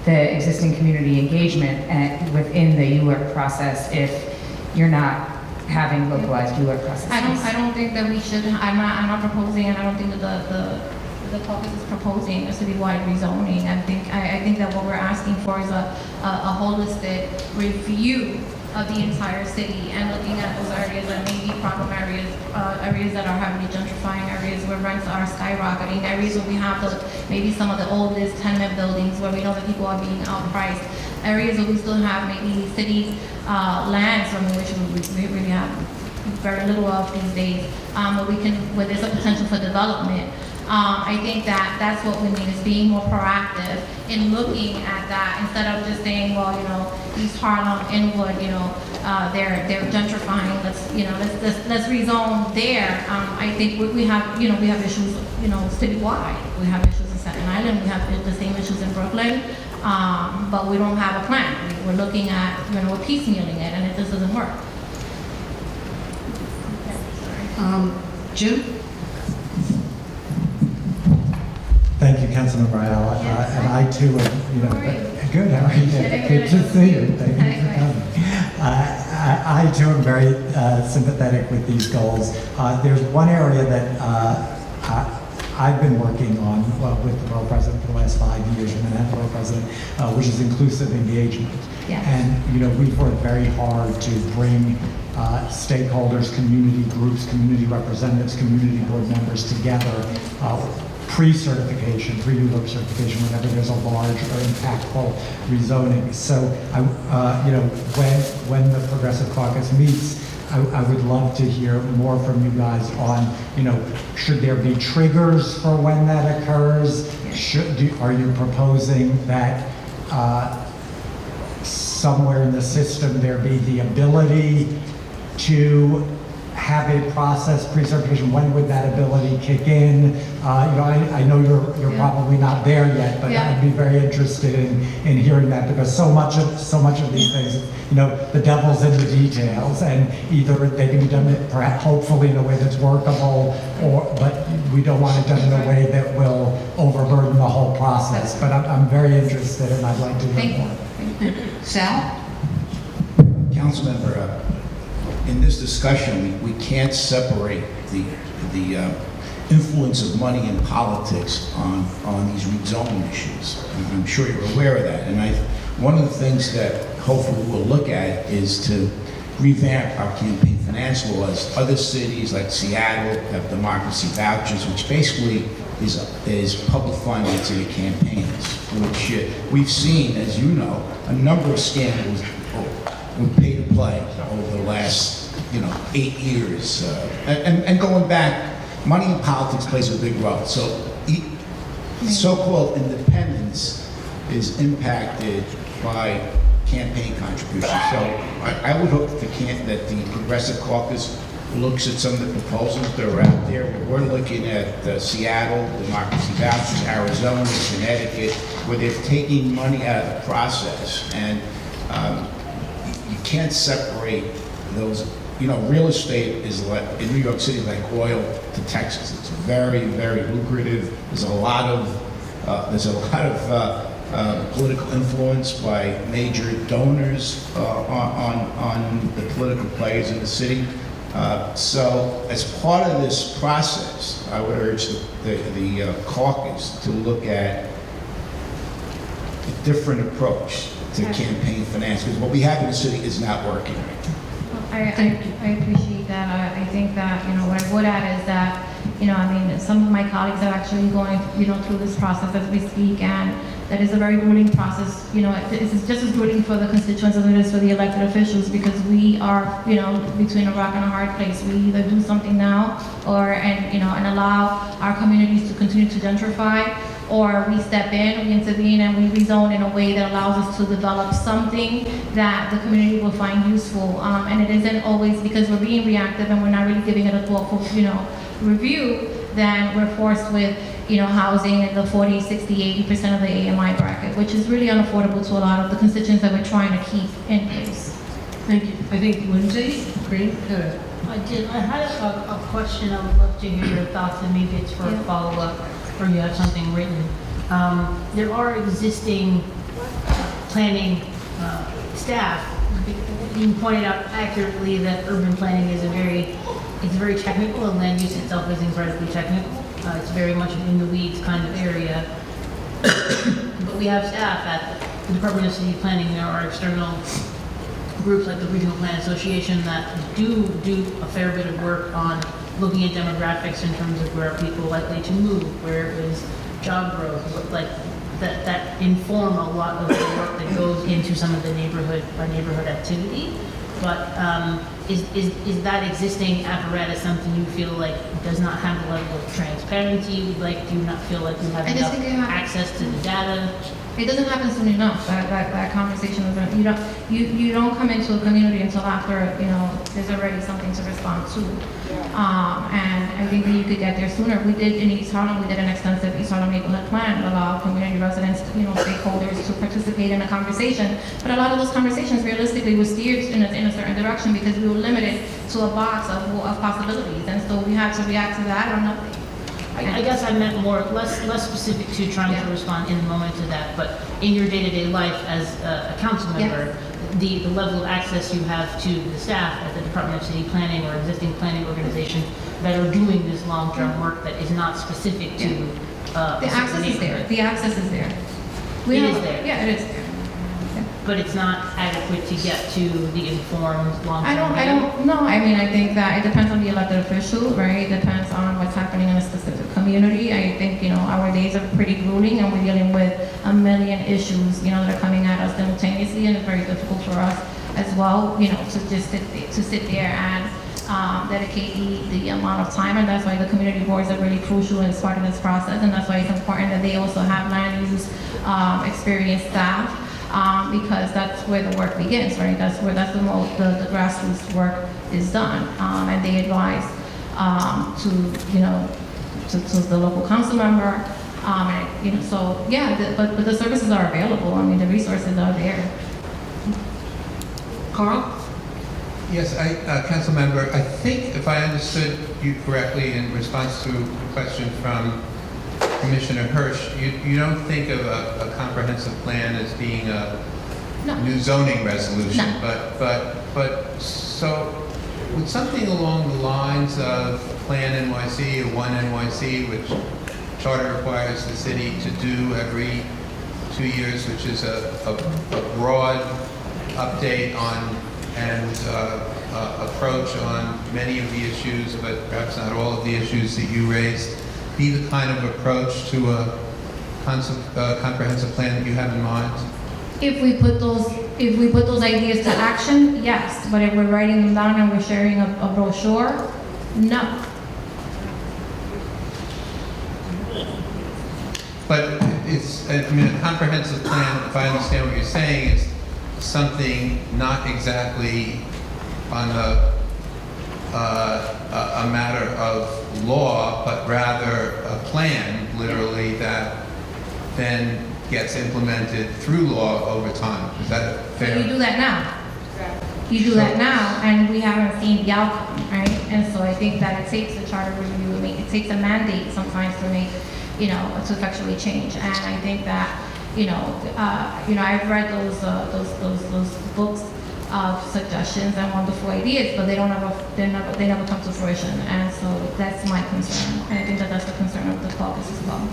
the existing community engagement within the ULURP process if you're not having localized ULURP processes? I don't think that we should. I'm not proposing, and I don't think that the caucus is proposing a citywide rezoning. I think that what we're asking for is a holistic review of the entire city and looking at those areas that may be problem areas, areas that are heavily gentrifying, areas where rents are skyrocketing, areas where we have maybe some of the oldest tenement buildings where we know that people are being outpriced, areas where we still have maybe city lands from which we really have very little of these days, where there's a potential for development. I think that's what we need, is being more proactive in looking at that instead of just saying, well, East Harlem, Inwood, they're gentrifying. Let's rezone there. I think we have issues, citywide. We have issues in Staten Island. We have the same issues in Brooklyn, but we don't have a plan. We're looking at, we're piecemealing it, and it just doesn't work. Jim? Thank you, Councilmember Ayala. And I too am, good, how are you? Good to see you. Thank you for coming. I too am very sympathetic with these goals. There's one area that I've been working on with the borough president for the last 5 years, and then borough president, which is inclusive engagement. Yes. And we've worked very hard to bring stakeholders, community groups, community representatives, community board members together, pre-certification, pre-ULURP certification, whenever there's a large or impactful rezoning. So, when the Progressive Caucus meets, I would love to hear more from you guys on, should there be triggers for when that occurs? Are you proposing that somewhere in the system there be the ability to have a process pre-certification? When would that ability kick in? I know you're probably not there yet, but I'd be very interested in hearing that, because so much of these things, the devil's in the details, and either they can be done perhaps hopefully in a way that's workable, but we don't want it done in a way that will overburden the whole process. But I'm very interested, and I'd like to hear more. Sal? Councilmember, in this discussion, we can't separate the influence of money in politics on these rezoning issues. I'm sure you're aware of that. And one of the things that hopefully we'll look at is to revamp our campaign finance laws. Other cities like Seattle have democracy vouchers, which basically is public financing of campaigns, which we've seen, as you know, a number of scandals with pay-to-play over the last 8 years. And going back, money in politics plays a big role. So so-called independence is impacted by campaign contributions. So I would hope that the Progressive Caucus looks at some of the proposals that are out there. We're looking at Seattle, democracy vouchers, Arizona, Connecticut, where they're taking money out of the process. And you can't separate those. Real estate is in New York City like oil to Texas. It's very, very lucrative. There's a lot of political influence by major donors on the political players in the city. So, as part of this process, I would urge the caucus to look at a different approach to campaign finance, because what we have in the city is not working right now. I appreciate that. I think that, what I would add is that, some of my colleagues are actually going, through this process as we speak, and that is a very grueling process. It's just as grueling for the constituents as it is for the elected officials, because we are, between a rock and a hard place. We either do something now and allow our communities to continue to gentrify, or we step in, we intervene, and we rezone in a way that allows us to develop something that the community will find useful. And it isn't always because we're being reactive and we're not really giving it a thoughtful, review, then we're forced with, housing in the 40, 60, 80% of the AMI bracket, which is really unaffordable to a lot of the constituents that we're trying to keep in place. Thank you. I think Lindsay Green. I had a question. I would love to hear your thoughts, and maybe it's for a follow-up, or you have something written. There are existing planning staff. You pointed out accurately that urban planning is it's very technical, and land use itself is incredibly technical. It's very much an in the weeds kind of area. But we have staff at the Department of City Planning. There are external groups like the Regional Plan Association that do a fair bit of work on looking at demographics in terms of where are people likely to move, where is job growth, like that inform a lot of the work that goes into some of the neighborhood activity. But is that existing apparatus something you feel like does not have the level of transparency you would like? Do you not feel like you have enough access to the data? It doesn't happen soon enough. That conversation doesn't. You don't come into a community until after there's already something to respond to. And I think that you could get there sooner. We did in East Harlem. We did an extensive East Harlem neighborhood plan that allowed community residents, stakeholders to participate in a conversation. But a lot of those conversations, realistically, were steered in a certain direction because we were limited to a box of possibilities, and so we had to react to that or nothing. I guess I meant less specific to trying to respond in the moment to that, but in your day-to-day life as a council member, the level of access you have to the staff at the Department of City Planning or existing planning organizations that are doing this long-term work that is not specific to the access is there. The access is there. It is there. Yeah, it is there. But it's not adequate to get to the informed long-term. I don't know. I mean, I think that it depends on the elected official, right? It depends on what's happening in a specific community. I think, our days are pretty grueling, and we're dealing with a million issues, that are coming at us simultaneously, and it's very difficult for us as well, to sit there and dedicate the amount of time, and that's why the community boards are really crucial as part of this process, and that's why it's important that they also have land use experienced staff. Because that's where the work begins, right? That's the grassroots work is done, and they advise to the local council member, but the services are available. I mean, the resources are there. Carl? Yes, council member, I think if I understood you correctly in response to a question from Commissioner Hirsch, you don't think of a comprehensive plan as being a new zoning resolution, but so would something along the lines of Plan NYC or One NYC, which charter requires the city to do every 2 years, which is a broad update on and approach on many of the issues, but perhaps not all of the issues that you raised, be the kind of approach to a comprehensive plan that you have in mind? If we put those ideas to action, yes. But if we're writing them down and we're sharing a brochure, no. But a comprehensive plan, if I understand what you're saying, is something not exactly on a matter of law, but rather a plan, literally, that then gets implemented through law over time. Is that fair? So you do that now. You do that now, and we haven't seen the outcome, right? And so I think that it takes a charter review. I mean, it takes a mandate sometimes to make, to effectually change. And I think that, I've read those books of suggestions and wonderful ideas, but they never come to fruition. And so that's my concern. And I think that that's the concern of the caucus as well.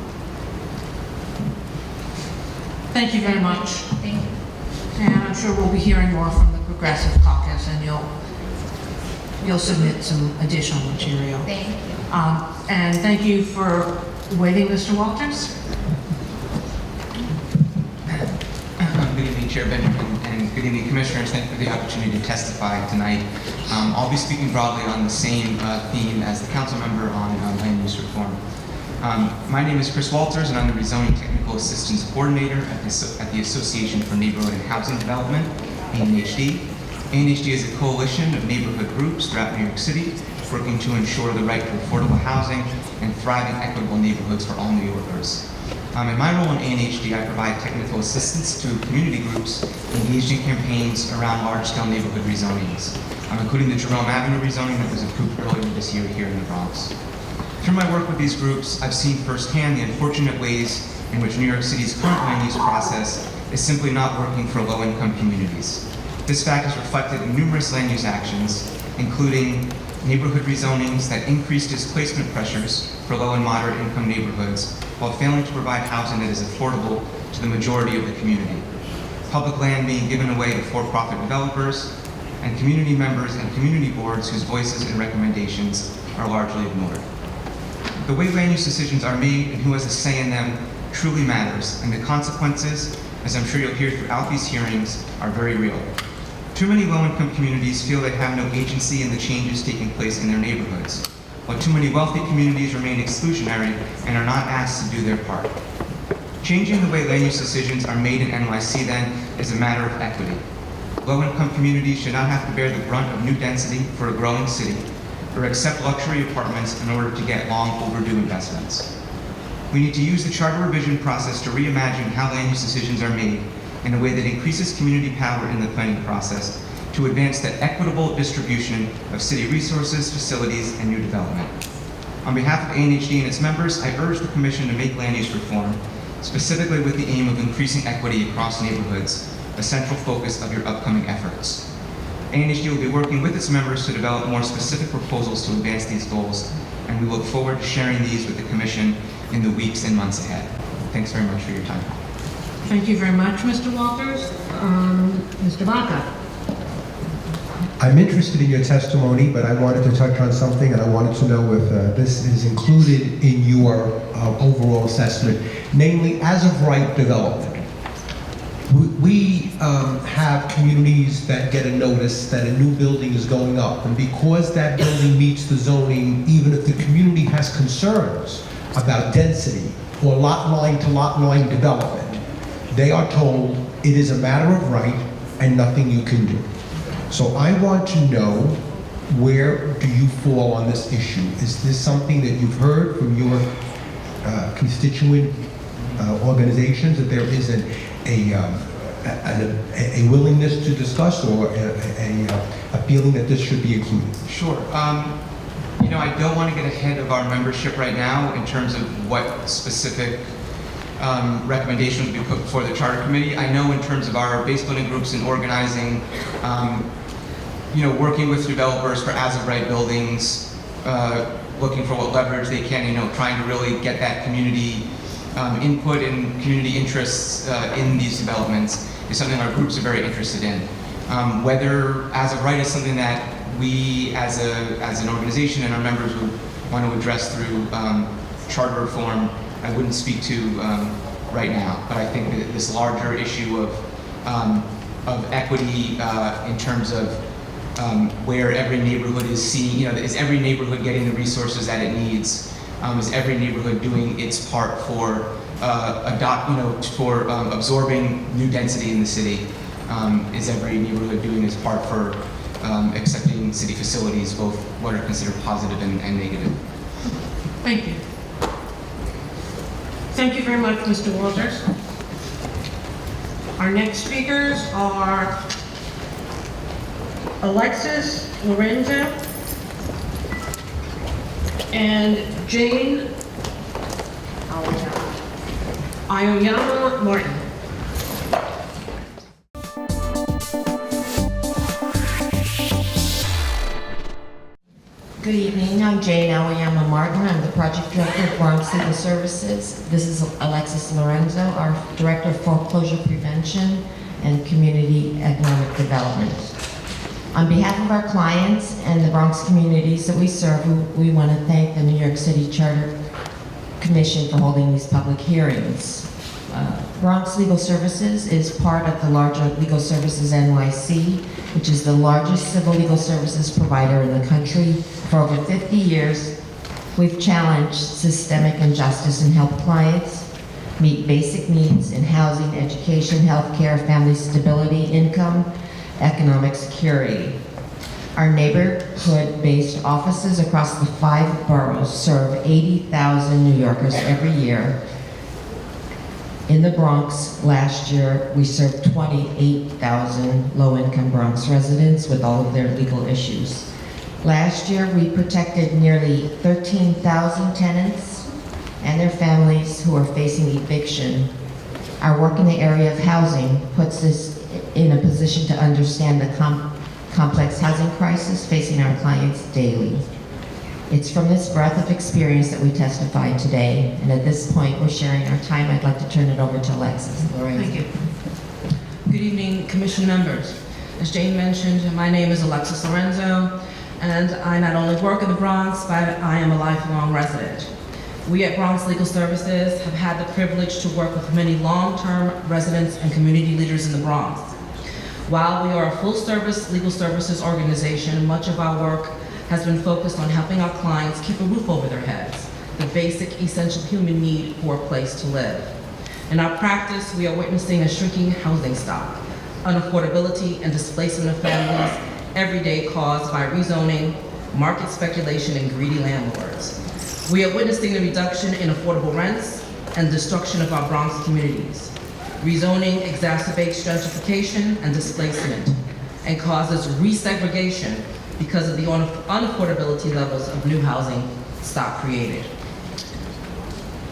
Thank you very much. Thank you. And I'm sure we'll be hearing more from the Progressive Caucus, and you'll submit some additional material. Thank you. And thank you for waiting, Mr. Walters. Good evening, Chair Benjamin, and good evening, Commissioners. Thank you for the opportunity to testify tonight. I'll be speaking broadly on the same theme as the council member on land use reform. My name is Chris Walters, and I'm the Rezoning Technical Assistance Coordinator at the Association for Neighborhood and Housing Development, ANHD. ANHD is a coalition of neighborhood groups throughout New York City working to ensure the right to affordable housing and thriving, equitable neighborhoods for all New Yorkers. In my role in ANHD, I provide technical assistance to community groups engaged in campaigns around large-scale neighborhood rezonings, including the Jerome Avenue rezoning that was approved earlier this year here in the Bronx. Through my work with these groups, I've seen firsthand the unfortunate ways in which New York City's current land use process is simply not working for low-income communities. This fact is reflected in numerous land use actions, including neighborhood rezonings that increase displacement pressures for low and moderate income neighborhoods while failing to provide housing that is affordable to the majority of the community. Public land being given away to for-profit developers, and community members and community boards whose voices and recommendations are largely ignored. The way land use decisions are made and who has a say in them truly matters, and the consequences, as I'm sure you'll hear throughout these hearings, are very real. Too many low-income communities feel they have no agency in the changes taking place in their neighborhoods, while too many wealthy communities remain exclusionary and are not asked to do their part. Changing the way land use decisions are made in NYC, then, is a matter of equity. Low-income communities should not have to bear the brunt of new density for a growing city, or accept luxury apartments in order to get long overdue investments. We need to use the charter revision process to reimagine how land use decisions are made in a way that increases community power in the planning process to advance the equitable distribution of city resources, facilities, and new development. On behalf of ANHD and its members, I urge the Commission to make land use reform, specifically with the aim of increasing equity across neighborhoods, a central focus of your upcoming efforts. ANHD will be working with its members to develop more specific proposals to advance these goals, and we look forward to sharing these with the Commission in the weeks and months ahead. Thanks very much for your time. Thank you very much, Mr. Walters. Mr. Baca. I'm interested in your testimony, but I wanted to touch on something, and I wanted to know if this is included in your overall assessment, namely as of right development. We have communities that get a notice that a new building is going up, and because that building meets the zoning, even if the community has concerns about density or lot line to lot line development, they are told it is a matter of right and nothing you can do. So I want to know, where do you fall on this issue? Is this something that you've heard from your constituent organizations, that there is a willingness to discuss, or a feeling that this should be included? Sure. You know, I don't want to get ahead of our membership right now in terms of what specific recommendations we put before the Charter Committee. I know in terms of our base building groups and organizing, you know, working with developers for as-of-right buildings, looking for what leverage they can, you know, trying to really get that community input and community interests in these developments is something our groups are very interested in. Whether as-of-right is something that we as an organization and our members would want to address through charter reform, I wouldn't speak to right now. But I think that this larger issue of equity in terms of where every neighborhood is seeing, you know, is every neighborhood getting the resources that it needs? Is every neighborhood doing its part for absorbing new density in the city? Is every neighborhood doing its part for accepting city facilities, both what are considered positive and negative? Thank you. Thank you very much, Mr. Walters. Our next speakers are Alexis Lorenzo and Jane Aoyama Martin. Good evening, I'm Jane Aoyama Martin. I'm the project director of Bronx Legal Services. This is Alexis Lorenzo, our director of foreclosure prevention and community economic development. On behalf of our clients and the Bronx communities that we serve, we want to thank the New York City Charter Commission for holding these public hearings. Bronx Legal Services is part of the larger Legal Services NYC, which is the largest civil legal services provider in the country. For over 50 years, We've challenged systemic injustice and helped clients meet basic needs in housing, education, healthcare, family stability, income, economic security. Our neighborhood-based offices across the 5 boroughs serve 80,000 New Yorkers every year. In the Bronx, last year, we served 28,000 low-income Bronx residents with all of their legal issues. Last year, we protected nearly 13,000 tenants and their families who are facing eviction. Our work in the area of housing puts us in a position to understand the complex housing crisis facing our clients daily. It's from this breadth of experience that we testify today, and at this point, we're sharing our time. I'd like to turn it over to Alexis Lorenzo. Thank you. Good evening, Commission members. As Jane mentioned, my name is Alexis Lorenzo, and I not only work in the Bronx, but I am a lifelong resident. We at Bronx Legal Services have had the privilege to work with many long-term residents and community leaders in the Bronx. While we are a full-service legal services organization, much of our work has been focused on helping our clients keep a roof over their heads, the basic essential human need for a place to live. In our practice, we are witnessing a shrinking housing stock, unaffordability and displacement of families every day caused by rezoning, market speculation, and greedy landlords. We are witnessing the reduction in affordable rents and destruction of our Bronx communities. Rezoning exacerbates gentrification and displacement and causes resegregation because of the unaffordability levels of new housing stock created.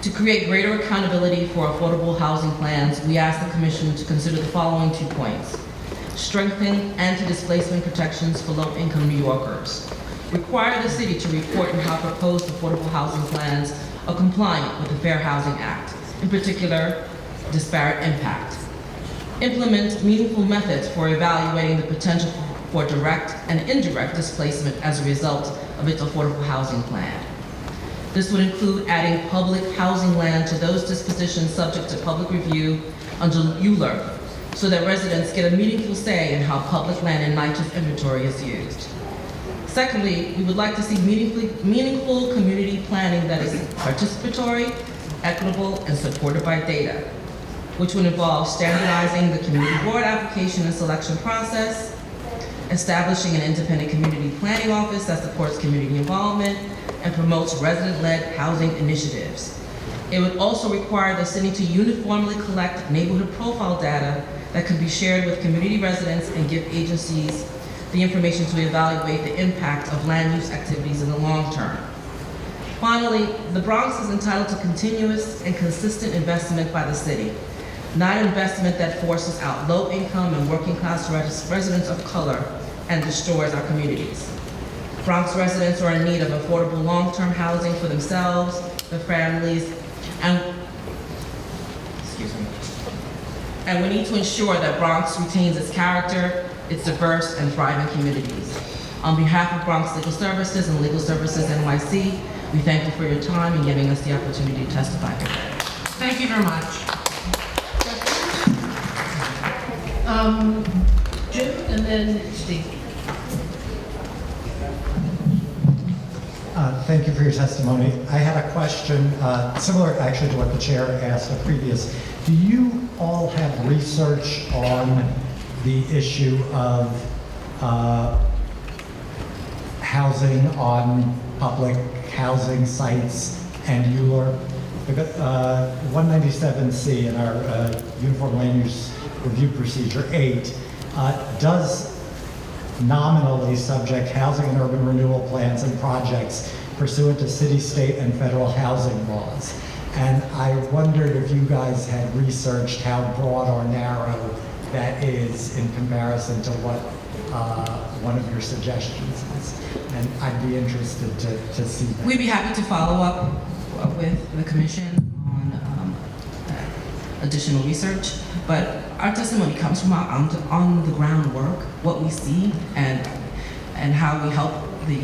To create greater accountability for affordable housing plans, we ask the Commission to consider the following 2 points. Strengthen anti-displacement protections for low-income New Yorkers. Require the city to report on how proposed affordable housing plans are compliant with the Fair Housing Act, in particular, disparate impact. Implement meaningful methods for evaluating the potential for direct and indirect displacement as a result of its affordable housing plan. This would include adding public housing land to those dispositions subject to public review under ULURP, so that residents get a meaningful say in how public land in NYCH's inventory is used. Secondly, we would like to see meaningful community planning that is participatory, equitable, and supported by data, which would involve standardizing the community board application and selection process, establishing an independent community planning office that supports community involvement and promotes resident-led housing initiatives. It would also require the city to uniformly collect neighborhood profile data that could be shared with community residents and give agencies the information to evaluate the impact of land use activities in the long term. Finally, the Bronx is entitled to continuous and consistent investment by the city, not investment that forces out low-income and working-class residents of color and destroys our communities. Bronx residents are in need of affordable long-term housing for themselves, their families, and we need to ensure that Bronx retains its character, its diverse and thriving communities. On behalf of Bronx Legal Services and Legal Services NYC, we thank you for your time and giving us the opportunity to testify today. Thank you very much. Jim, and then Steve. Thank you for your testimony. I had a question similar actually to what the chair asked a previous. Do you all have research on the issue of housing on public housing sites and ULURP? 197C in our Uniform Land Use Review Procedure 8 does nominally subject housing and urban renewal plans and projects pursuant to city, state, and federal housing laws. And I wondered if you guys had researched how broad or narrow that is in comparison to what one of your suggestions is. And I'd be interested to see that. We'd be happy to follow up with the Commission on additional research, but our testimony comes from our on-the-ground work, what we see, and how we help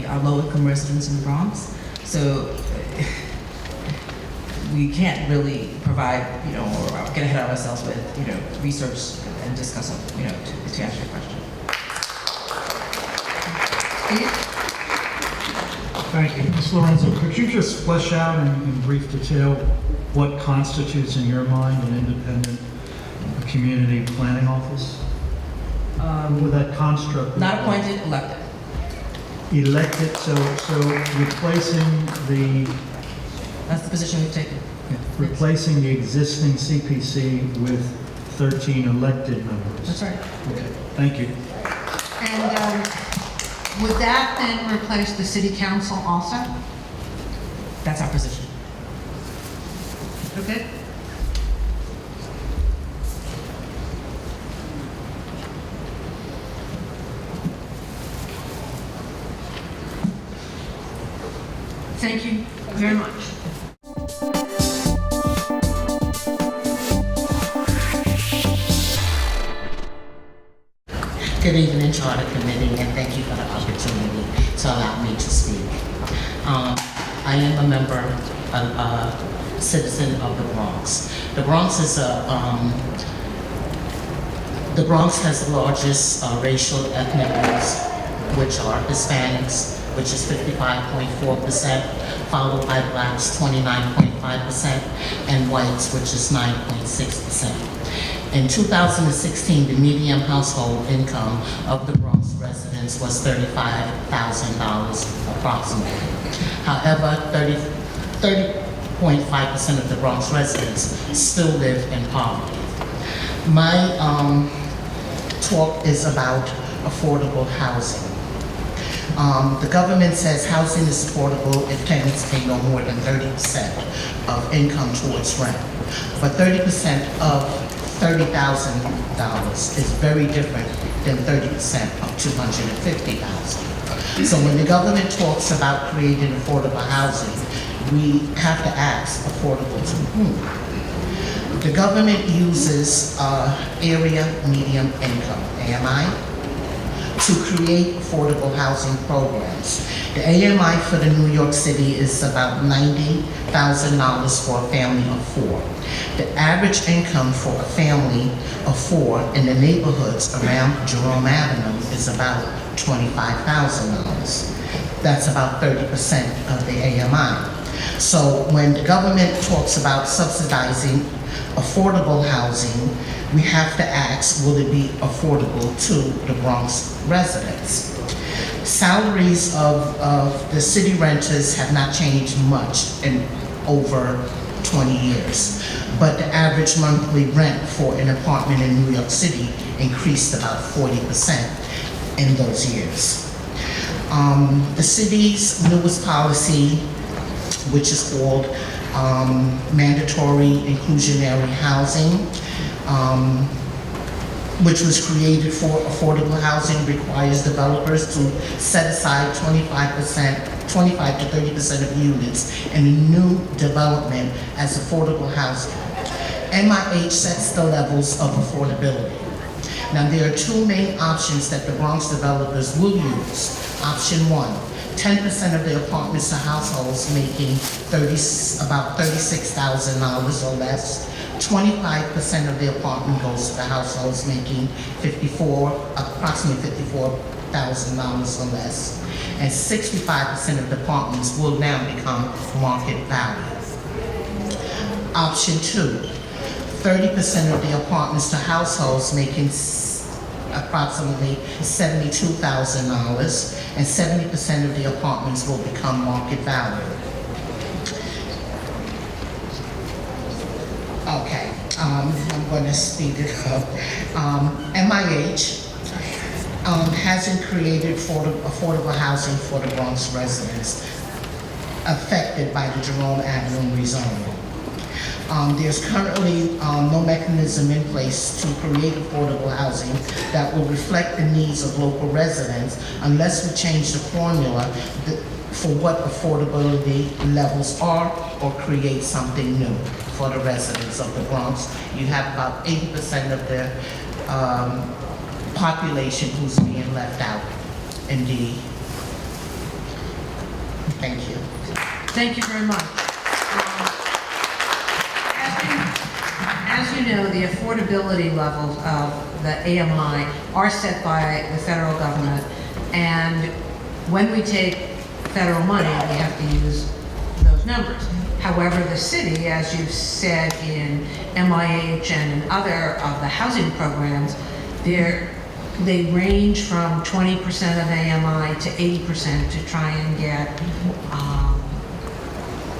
our low-income residents in the Bronx. So we can't really provide, or get ahead of ourselves with, research and discuss, to answer your question. Thank you. Ms. Lorenzo, could you just flesh out in brief detail what constitutes, in your mind, an independent community planning office? What would that construct be? Not appointed, elected. Elected, so replacing the... That's the position we've taken. Replacing the existing CPC with 13 elected members. That's right. Okay, thank you. And would that then replace the city council also? That's our position. Okay. Thank you very much. Good evening, Charter Committee, and thank you for the opportunity to allow me to speak. I am a member, a citizen of the Bronx. The Bronx is the Bronx has the largest racial ethnic groups, which are Hispanics, which is 55.4%, followed by Blacks, 29.5%, and Whites, which is 9.6%. In 2016, the median household income of the Bronx residents was $35,000 approximately. However, 30.5% of the Bronx residents still live in poverty. My talk is about affordable housing. The government says housing is affordable if tenants pay no more than 30% of income towards rent. But 30% of $30,000 is very different than 30% of $250,000. So when the government talks about creating affordable housing, we have to ask, affordable to whom? The government uses area median income, AMI, to create affordable housing programs. The AMI for the New York City is about $90,000 for a family of 4. The average income for a family of 4 in the neighborhoods around Jerome Avenue is about $25,000. That's about 30% of the AMI. So when the government talks about subsidizing affordable housing, we have to ask, will it be affordable to the Bronx residents? Salaries of the city renters have not changed much in over 20 years, but the average monthly rent for an apartment in New York City increased about 40% in those years. The city's newest policy, which is called mandatory inclusionary housing, which was created for affordable housing, requires developers to set aside 25 to 30% of units in a new development as affordable housing. MIH sets the levels of affordability. Now there are 2 main options that the Bronx developers will use. Option 1, 10% of the apartments to households making about $36,000 or less. 25% of the apartment goes to the households making approximately $54,000 or less. And 65% of the apartments will now become market value. Option 2, 30% of the apartments to households making approximately $72,000, and 70% of the apartments will become market value. Okay, I'm going to speed it up. MIH hasn't created affordable housing for the Bronx residents affected by the Jerome Avenue rezoning. There's currently no mechanism in place to create affordable housing that will reflect the needs of local residents unless we change the formula for what affordability levels are or create something new for the residents of the Bronx. You have about 80% of the population who's being left out indeed. Thank you. Thank you very much. As you know, the affordability levels of the AMI are set by the federal government, and when we take federal money, we have to use those numbers. However, the city, as you've said in MIH and in other of the housing programs, they range from 20% of AMI to 80% to try and get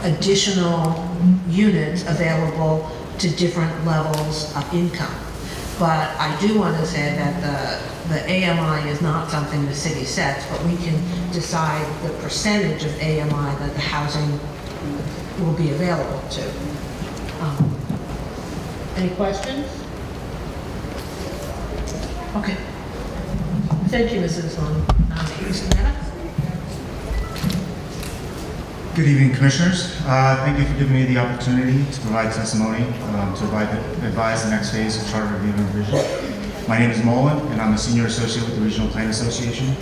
additional units available to different levels of income. But I do want to say that the AMI is not something the city sets, but we can decide the percentage of AMI that the housing will be available to. Any questions? Okay. Thank you, Mrs. Mr. Netta? Good evening, Commissioners. Thank you for giving me the opportunity to provide testimony to advise the next phase of Charter Review and Revision. My name is Mullen, and I'm a Senior Associate with the Regional Planning Association.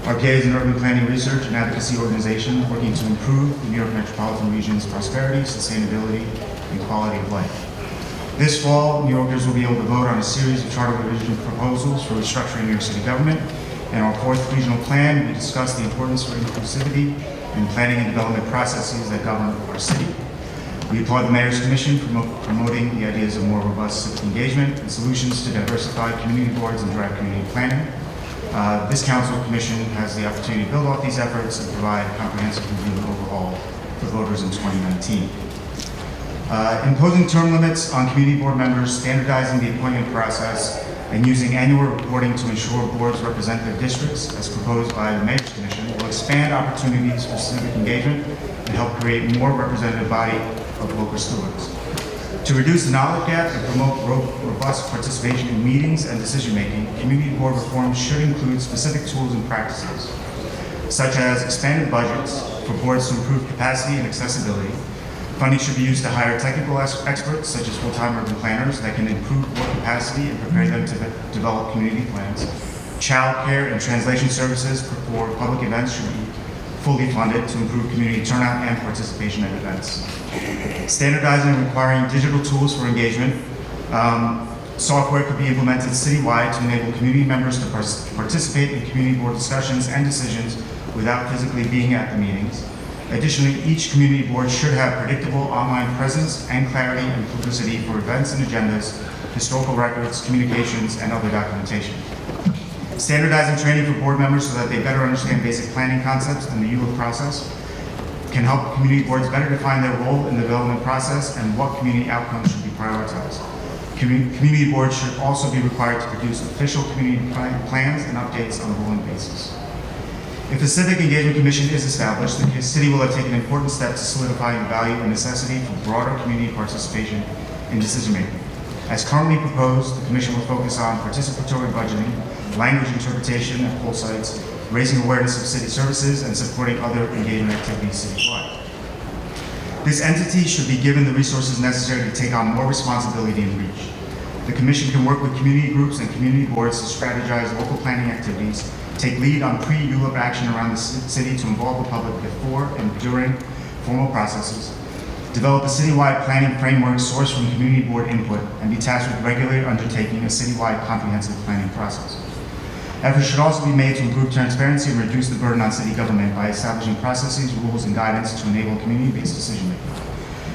RPA is an urban planning research and advocacy organization working to improve the New York metropolitan region's prosperity, sustainability, and quality of life. This fall, New Yorkers will be able to vote on a series of charter revision proposals for restructuring New York City government. In our fourth regional plan, we discuss the importance for inclusivity in planning and development processes that govern our city. We applaud the Mayor's Commission for promoting the ideas of more robust civic engagement and solutions to diversify community boards and direct community planning. This Council Commission has the opportunity to build off these efforts and provide comprehensive review and overhaul for voters in 2019. Imposing term limits on community board members, standardizing the appointment process, and using annual reporting to ensure boards represent their districts, as proposed by the Mayor's Commission, will expand opportunities for civic engagement and help create a more representative body of local stewards. To reduce the knowledge gap and promote robust participation in meetings and decision-making, community board reform should include specific tools and practices, such as expanded budgets for boards to improve capacity and accessibility. Funding should be used to hire technical experts, such as full-time urban planners, that can improve board capacity and prepare them to develop community plans. Child care and translation services for public events should be fully funded to improve community turnout and participation at events. Standardizing and requiring digital tools for engagement. Software could be implemented citywide to enable community members to participate in community board discussions and decisions without physically being at the meetings. Additionally, each community board should have predictable online presence and clarity and publicity for events and agendas, historical records, communications, and other documentation. Standardizing training for board members so that they better understand basic planning concepts and the ULIP process can help community boards better define their role in the development process and what community outcomes should be prioritized. Community boards should also be required to produce official community plans and updates on a rolling basis. If a Civic Engagement Commission is established, the city will have taken important steps to solidifying the value and necessity for broader community participation in decision-making. As currently proposed, the Commission will focus on participatory budgeting, language interpretation at poll sites, raising awareness of city services, and supporting other engagement activities citywide. This entity should be given the resources necessary to take on more responsibility and reach. The Commission can work with community groups and community boards to strategize local planning activities, take lead on pre-ULIP action around the city to involve the public before and during formal processes, develop a citywide planning framework sourced from community board input, and be tasked with regularly undertaking a citywide comprehensive planning process. Efforts should also be made to improve transparency and reduce the burden on city government by establishing processes, rules, and guidance to enable community-based decision-making.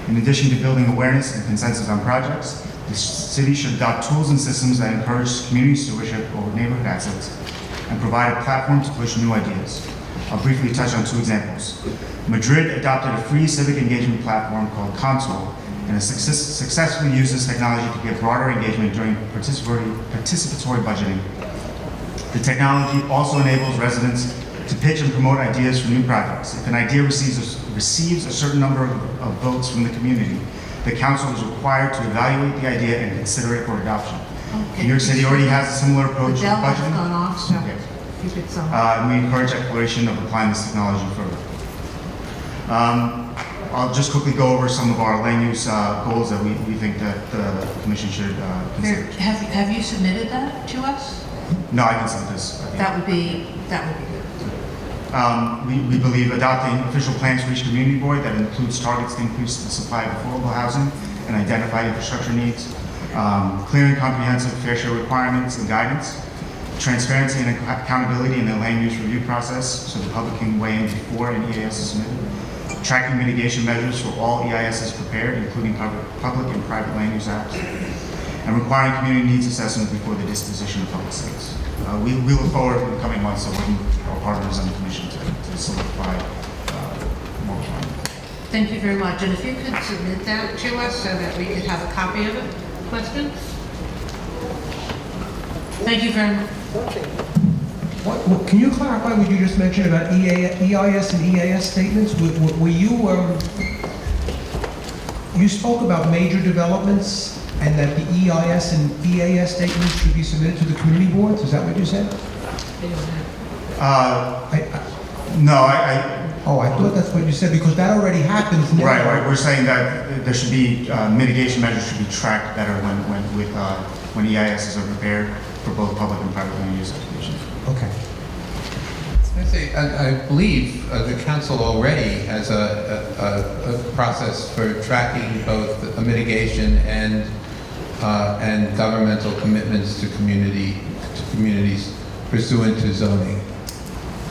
In addition to building awareness and consensus on projects, the city should adopt tools and systems that encourage community stewardship over neighborhood assets and provide a platform to push new ideas. I'll briefly touch on two examples. Madrid adopted a free civic engagement platform called Console and has successfully used this technology to get broader engagement during participatory budgeting. The technology also enables residents to pitch and promote ideas for new projects. If an idea receives a certain number of votes from the community, the council is required to evaluate the idea and consider it for adoption. Okay. New York City already has a similar approach to budgeting. The bell has gone off, so okay. keep it somewhere. We encourage exploration of applying this technology further. I'll just quickly go over some of our land use goals that we think that the Commission should consider. Have you submitted that to us? No, I can send this. That would be good. We believe adopting official plans for each community board that includes targets to increase the supply of affordable housing and identify infrastructure needs, clear and comprehensive fair share requirements and guidance, transparency and accountability in the land use review process so the public can weigh in before an EIS is submitted, tracking mitigation measures for all EISs prepared, including public and private land use apps, and requiring community needs assessment before the disposition of public sites. We look forward in the coming months to working with our partners on the commission to solidify more requirements. Thank you very much. And if you could submit that to us so that we could have a copy of it. Questions? Thank you very much. Can you clarify what you just mentioned about EIS and EAS statements? Were you, you spoke about major developments and that the EIS and EAS statements should be submitted to the community boards? Is that what you said? No, Oh, I thought that's what you said, because that already happens now. Right. We're saying that there should be mitigation measures should be tracked better when EISs are prepared for both public and private land use applications. Okay. I believe the council already has a process for tracking both a mitigation and governmental commitments to communities pursuant to zoning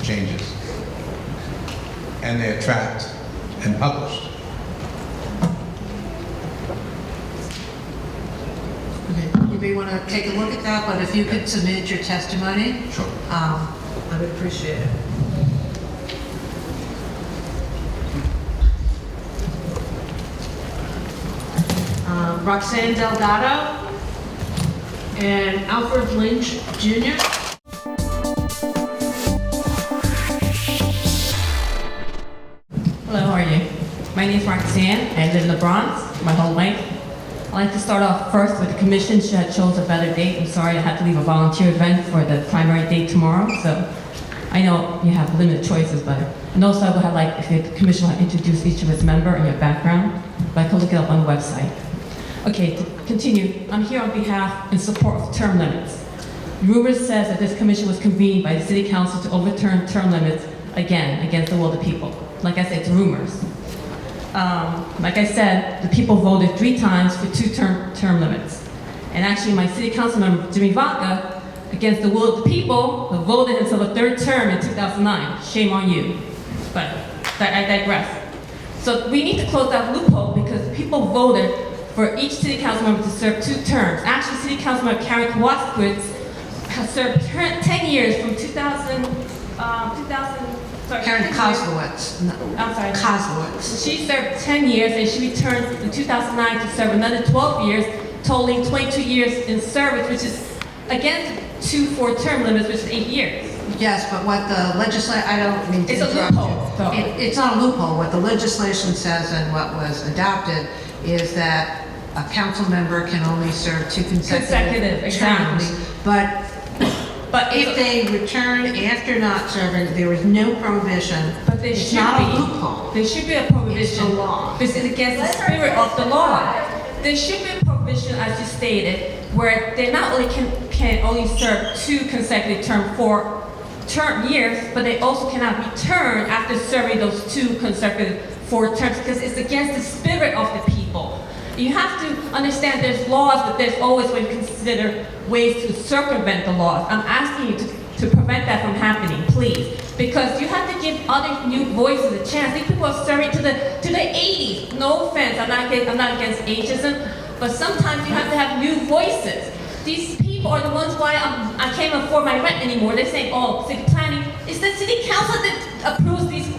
changes. And they're tracked and published. Okay. You may want to take a look at that, but if you could submit your testimony, Sure. I would appreciate it. Roxanne Delgado and Alfred Lynch Jr. Hello, how are you? My name is Roxanne. I live in the Bronx my whole life. I'd like to start off first with the commission. She had chose a better date. I'm sorry I had to leave a volunteer event for the primary date tomorrow, so I know you have limited choices, but and also I would have liked if the commission would introduce each of its member and your background, but I could look it up on the website. Okay, to continue, I'm here on behalf in support of term limits. Rumors says that this commission was convened by the city council to overturn term limits again against the will of the people. Like I said, it's rumors. Like I said, the people voted 3 times for 2 term limits. And actually my city council member, Jimmy Vaca, against the will of the people, voted until the 3rd term in 2009. Shame on you. But I digress. So we need to close that loophole because people voted for each city council member to serve 2 terms. Actually, city council member Karen Kowalskiewicz has served 10 years from 2000, Karen Koslowitz. I'm sorry. Koslowitz. She served 10 years and she returned in 2009 to serve another 12 years, totaling 22 years in service, which is against 2 4-term limits, which is 8 years. Yes, but what the legislation, I don't mean to It's a interrupt loophole. you. It's not a loophole. What the legislation says and what was adopted is that a council member can only serve 2 consecutive exactly. terms. But if they return after not serving, there is no prohibition. But there It's should not be. a loophole. There should be a prohibition. It's the law. This is against the spirit of the law. There should be a prohibition, as you stated, where they not only can only serve 2 consecutive term 4-term years, but they also cannot return after serving those 2 consecutive 4 terms because it's against the spirit of the people. You have to understand there's laws, but there's always when you consider ways to circumvent the laws. I'm asking you to prevent that from happening, please. Because you have to give other new voices a chance. These people are serving to the 80s. No offense, I'm not against ageism, but sometimes you have to have new voices. These people are the ones why I can't afford my rent anymore. They're saying, oh, city planning. It's the city council that approves these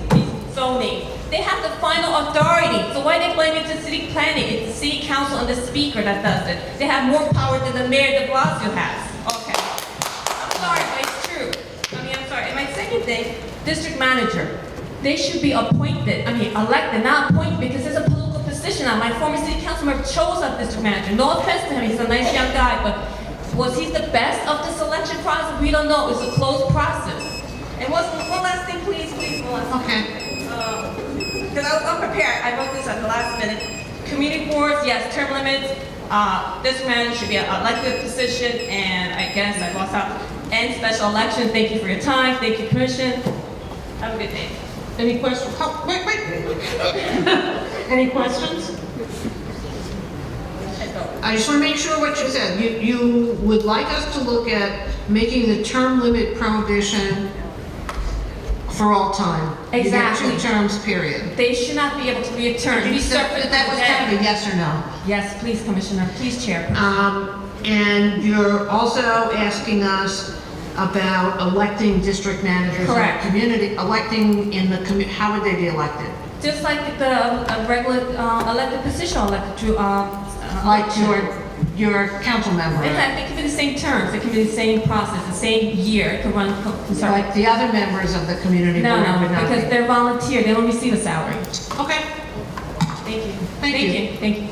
zoning. They have the final authority. So why are they blaming the city planning? It's the city council and the speaker that does it. They have more power than the mayor de Blasio has. Okay. I'm sorry, but it's true. I'm sorry. And my second thing, district manager. They should be appointed, elected, not appointed because it's a political position. Now, my former city council member chose a district manager. No offense to him, he's a nice young guy, but was he the best of the selection process? We don't know. It's a closed process. And one last thing, please, one last thing. Okay. Because I'm prepared. I wrote this at the last minute. Community boards, yes, term limits. District manager should be an elected position, and I guess I lost out. And special election. Thank you for your time. Thank you, commission. Have a good day. Any questions? Oh, wait. Any questions? I just want to make sure what you said. You would like us to look at making the term limit prohibition for all time. Exactly. You get 2 terms, period. They should not be able to be returned. That was kind of a yes or no. Yes, please, Commissioner. Please, Chair. And you're also asking us about electing district managers. Correct. Electing in the how would they be elected? Just like the regular elected position, elected through Like your council member. Exactly. It could be the same terms. It could be the same process, the same year. It could run. Sorry. Like the other members of the community No, board no, would not because be. they're volunteer. They don't receive a salary. Okay. Thank you. Thank you. Thank you.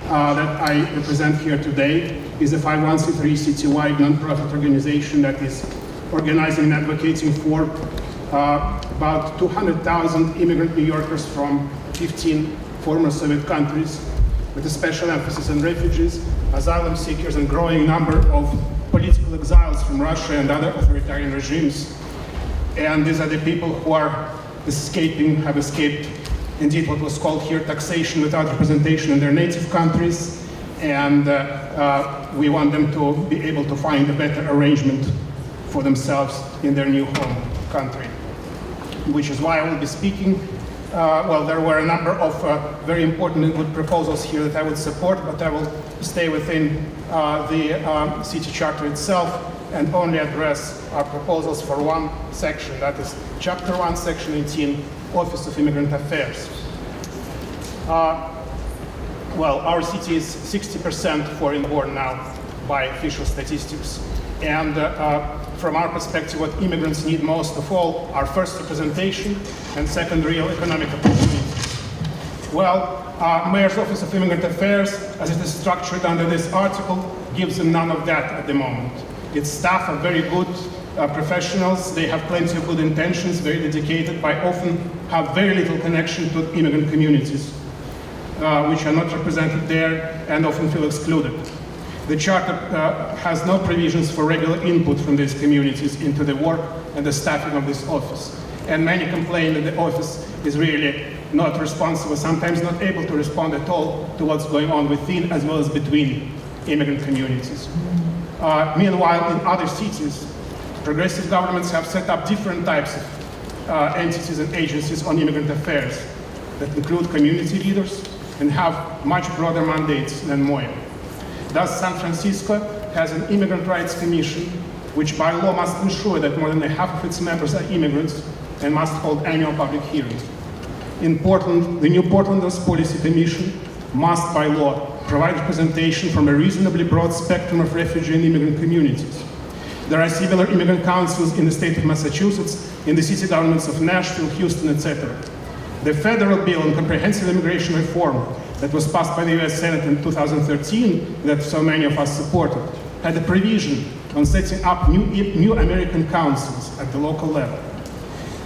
That I represent here today is a 501c3 citywide nonprofit organization that is organizing and advocating for about 200,000 immigrant New Yorkers from 15 former Soviet countries, with a special emphasis on refugees, asylum seekers, and growing number of political exiles from Russia and other authoritarian regimes. And these are the people who are have escaped indeed what was called here taxation without representation in their native countries, and we want them to be able to find a better arrangement for themselves in their new home country, which is why I will be speaking. Well, there were a number of very important and good proposals here that I would support, but I will stay within the city charter itself and only address our proposals for one section, that is Chapter 1, Section 18, Office of Immigrant Affairs. Well, our city is 60% foreign-born now by official statistics. And from our perspective, what immigrants need most of all are first representation and second real economic opportunities. Well, Mayor's Office of Immigrant Affairs, as it is structured under this article, gives them none of that at the moment. Its staff are very good professionals. They have plenty of good intentions, very dedicated, but often have very little connection to immigrant communities, which are not represented there and often feel excluded. The charter has no provisions for regular input from these communities into the work and the staffing of this office. And many complain that the office is really not responsible, sometimes not able to respond at all to what's going on within as well as between immigrant communities. Meanwhile, in other cities, progressive governments have set up different types of entities and agencies on immigrant affairs that include community leaders and have much broader mandates than Moya. Thus, San Francisco has an Immigrant Rights Commission, which by law must ensure that more than half of its members are immigrants and must hold annual public hearings. In Portland, the new Portland's Policy Commission must by law provide representation from a reasonably broad spectrum of refugee and immigrant communities. There are similar immigrant councils in the state of Massachusetts, in the city governments of Nashville, Houston, etc. The federal bill on comprehensive immigration reform that was passed by the US Senate in 2013, that so many of us supported, had a provision on setting up new American councils at the local level.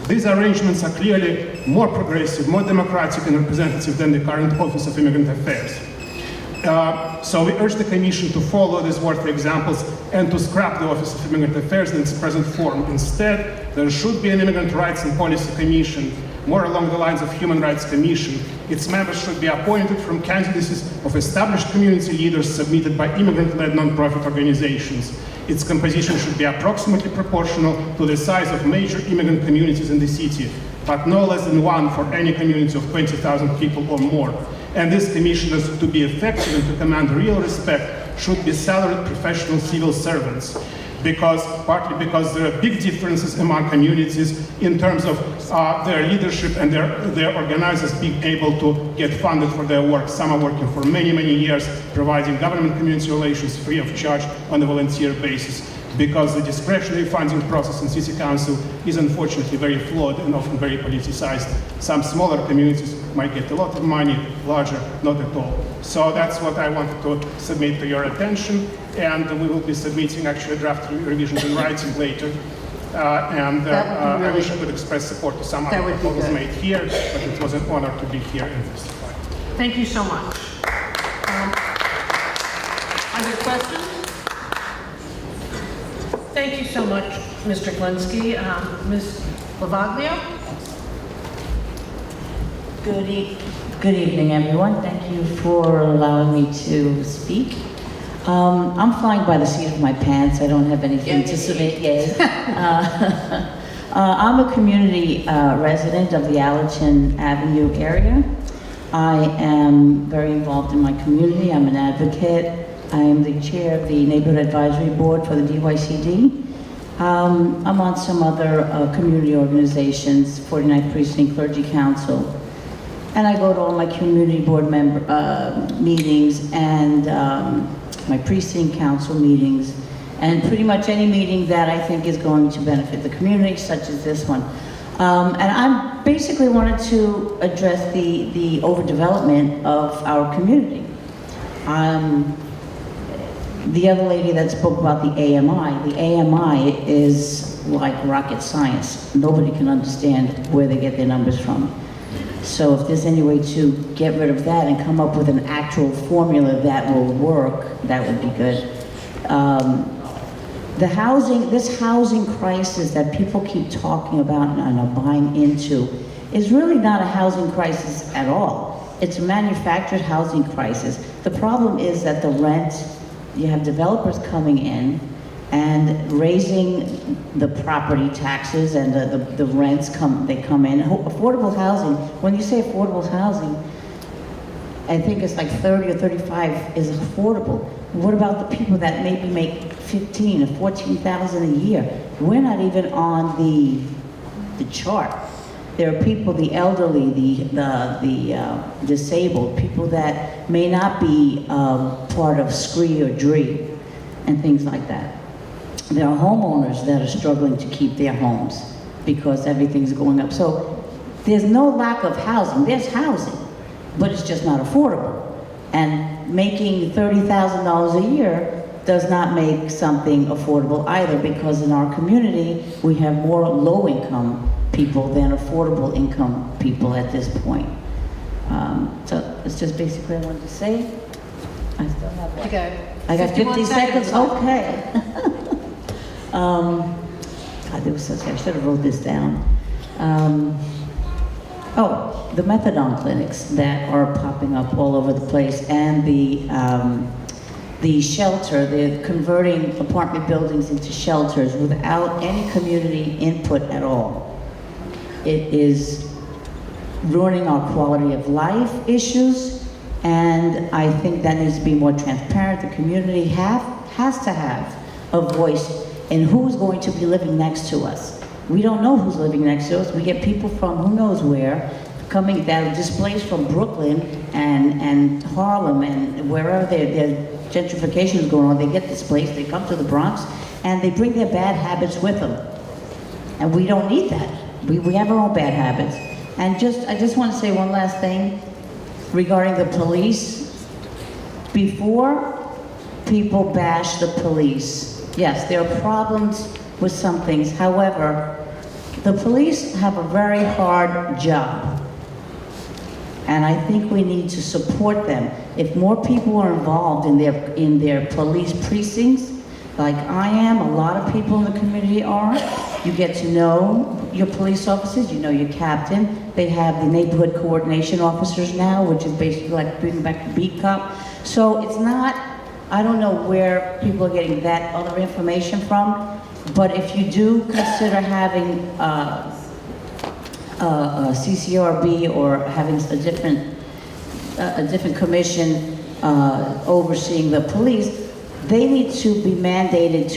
These arrangements are clearly more progressive, more democratic and representative than the current Office of Immigrant Affairs. So we urge the Commission to follow these worthy examples and to scrap the Office of Immigrant Affairs in its present form. Instead, there should be an Immigrant Rights and Policy Commission, more along the lines of Human Rights Commission. Its members should be appointed from candidacies of established community leaders submitted by immigrant-led nonprofit organizations. Its composition should be approximately proportional to the size of major immigrant communities in the city, but no less than one for any community of 20,000 people or more. And these commissioners, to be effective and to command real respect, should be salaried professional civil servants. Partly because there are big differences among communities in terms of their leadership and their organizers being able to get funded for their work. Some are working for many, many years, providing government-community relations free of charge on a volunteer basis, because the discretionary funding process in City Council is unfortunately very flawed and often very politicized. Some smaller communities might get a lot of money, larger, not at all. So that's what I wanted to submit to your attention, and we will be submitting actually draft revisions in writing later. I wish I could express support to some of the proposals made here, but it was an honor to be here and testify. Thank you so much. Other questions? Thank you so much, Mr. Glinsky. Ms. Lavaglio? Good evening, everyone. Thank you for allowing me to speak. I'm flying by the seat of my pants. I don't have anything to submit yet. I'm a community resident of the Allerton Avenue area. I am very involved in my community. I'm an advocate. I am the chair of the Neighborhood Advisory Board for the DYCD. I'm on some other community organizations, 49th Precinct Clergy Council, and I go to all my community board member meetings and my precinct council meetings, and pretty much any meeting that I think is going to benefit the community, such as this one. And I basically wanted to address the overdevelopment of our community. The other lady that spoke about the AMI is like rocket science. Nobody can understand where they get their numbers from. So if there's any way to get rid of that and come up with an actual formula that will work, that would be good. This housing crisis that people keep talking about and are buying into is really not a housing crisis at all. It's a manufactured housing crisis. The problem is that the rent, you have developers coming in and raising the property taxes, and the rents come in. Affordable housing, when you say affordable housing, I think it's like 30 or 35 is affordable. What about the people that maybe make 15 or 14,000 a year? We're not even on the chart. There are people, the elderly, the disabled, people that may not be part of SCREE or DREE and things like that. There are homeowners that are struggling to keep their homes because everything's going up. So there's no lack of housing. There's housing, but it's just not affordable. And making $30,000 a year does not make something affordable either, because in our community, we have more low-income people than affordable income people at this point. So it's just basically what I wanted to say. I still have what? I got 50 seconds? Okay. God, there was such, I should have wrote this down. The methadone clinics that are popping up all over the place, and the shelter, they're converting apartment buildings into shelters without any community input at all. It is ruining our quality of life issues, and I think that needs to be more transparent. The community has to have a voice in who's going to be living next to us. We don't know who's living next to us. We get people from who knows where coming, that are displaced from Brooklyn and Harlem and wherever their gentrification is going on. They get displaced, they come to the Bronx, and they bring their bad habits with them. And we don't need that. We have our own bad habits. And I just want to say one last thing regarding the police. Before people bash the police, yes, there are problems with some things. However, the police have a very hard job. And I think we need to support them. If more people are involved in their police precincts, like I am, a lot of people in the community are, you get to know your police officers, you know your captain. They have the neighborhood coordination officers now, which is basically like bringing back the beat cop. So it's not, I don't know where people are getting that other information from, but if you do consider having a CCRB or having a different commission overseeing the police, they need to be mandated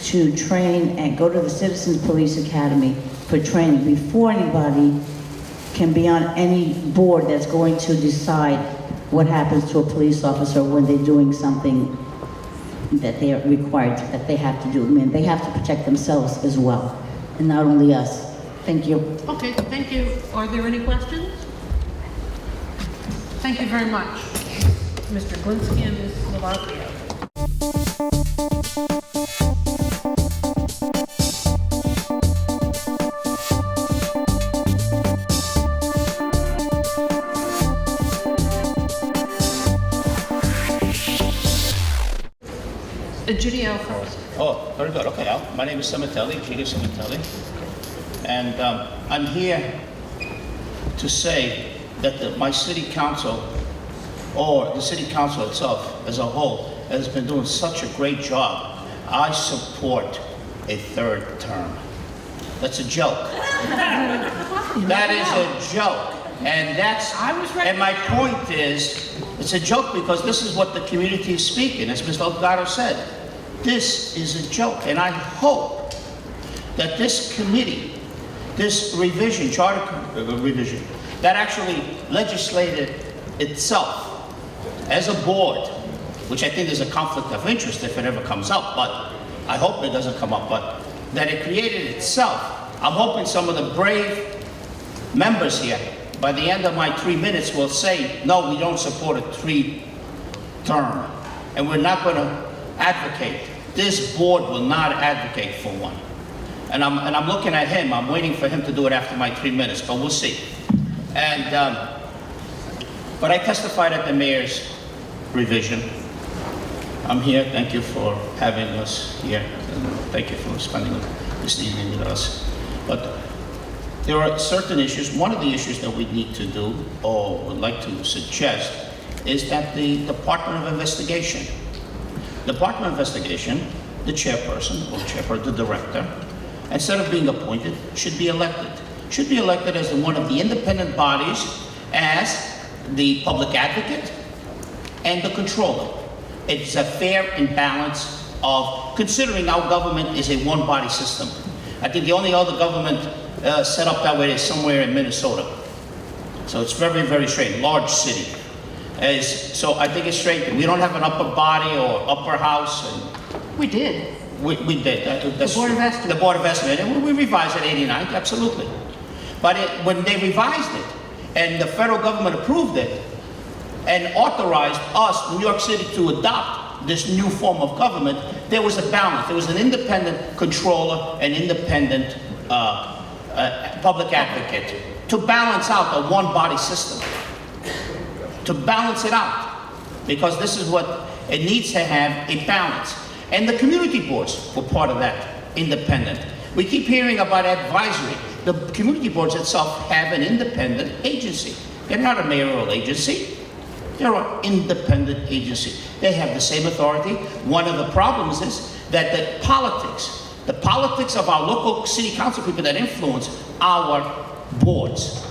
to train and go to the Citizens Police Academy for training before anybody can be on any board that's going to decide what happens to a police officer when they're doing something that they are required, that they have to do. I mean, they have to protect themselves as well, and not only us. Thank you. Okay, thank you. Are there any questions? Thank you very much, Mr. Glinsky and Ms. Navarro. Judy L. first. Oh, very good. Okay, my name is Cimatelli, Judy Cimatelli, and I'm here to say that my city council, or the city council itself as a whole, has been doing such a great job. I support a third term. That's a joke. That is a joke. And and my point is, it's a joke because this is what the community is speaking. As Mr. Delgado said, this is a joke. And I hope that this committee, this revision, charter revision, that actually legislated itself as a board, which I think is a conflict of interest if it ever comes up, but I hope it doesn't come up, but that it created itself. I'm hoping some of the brave members here, by the end of my 3 minutes, will say, no, we don't support a 3-term, and we're not going to advocate. This board will not advocate for one. And I'm looking at him. I'm waiting for him to do it after my 3 minutes, but we'll see. And but I testified at the mayor's revision. I'm here. Thank you for having us here. And thank you for spending this evening with us. But there are certain issues. One of the issues that we need to do, or would like to suggest, is that the Department of Investigation, the chairperson or the director, instead of being appointed, should be elected. Should be elected as one of the independent bodies, as the public advocate and the controller. It's a fair and balance of considering our government is a one-body system. I think the only other government set up that way is somewhere in Minnesota. So it's very, very strange, large city. So I think it's strange. We don't have an upper body or upper house. And We did. we did. That's The Board of true. Estimate. The Board of Estimate. And we revised it in '89, absolutely. But when they revised it and the federal government approved it and authorized us, New York City, to adopt this new form of government, there was a balance. There was an independent controller, an independent public advocate to balance out a one-body system. To balance it out. Because this is what it needs to have, a balance. And the community boards were part of that, independent. We keep hearing about advisory. The community boards itself have an independent agency. They're not a mayoral agency. They're an independent agency. They have the same authority. One of the problems is that the politics of our local city council people that influence our boards,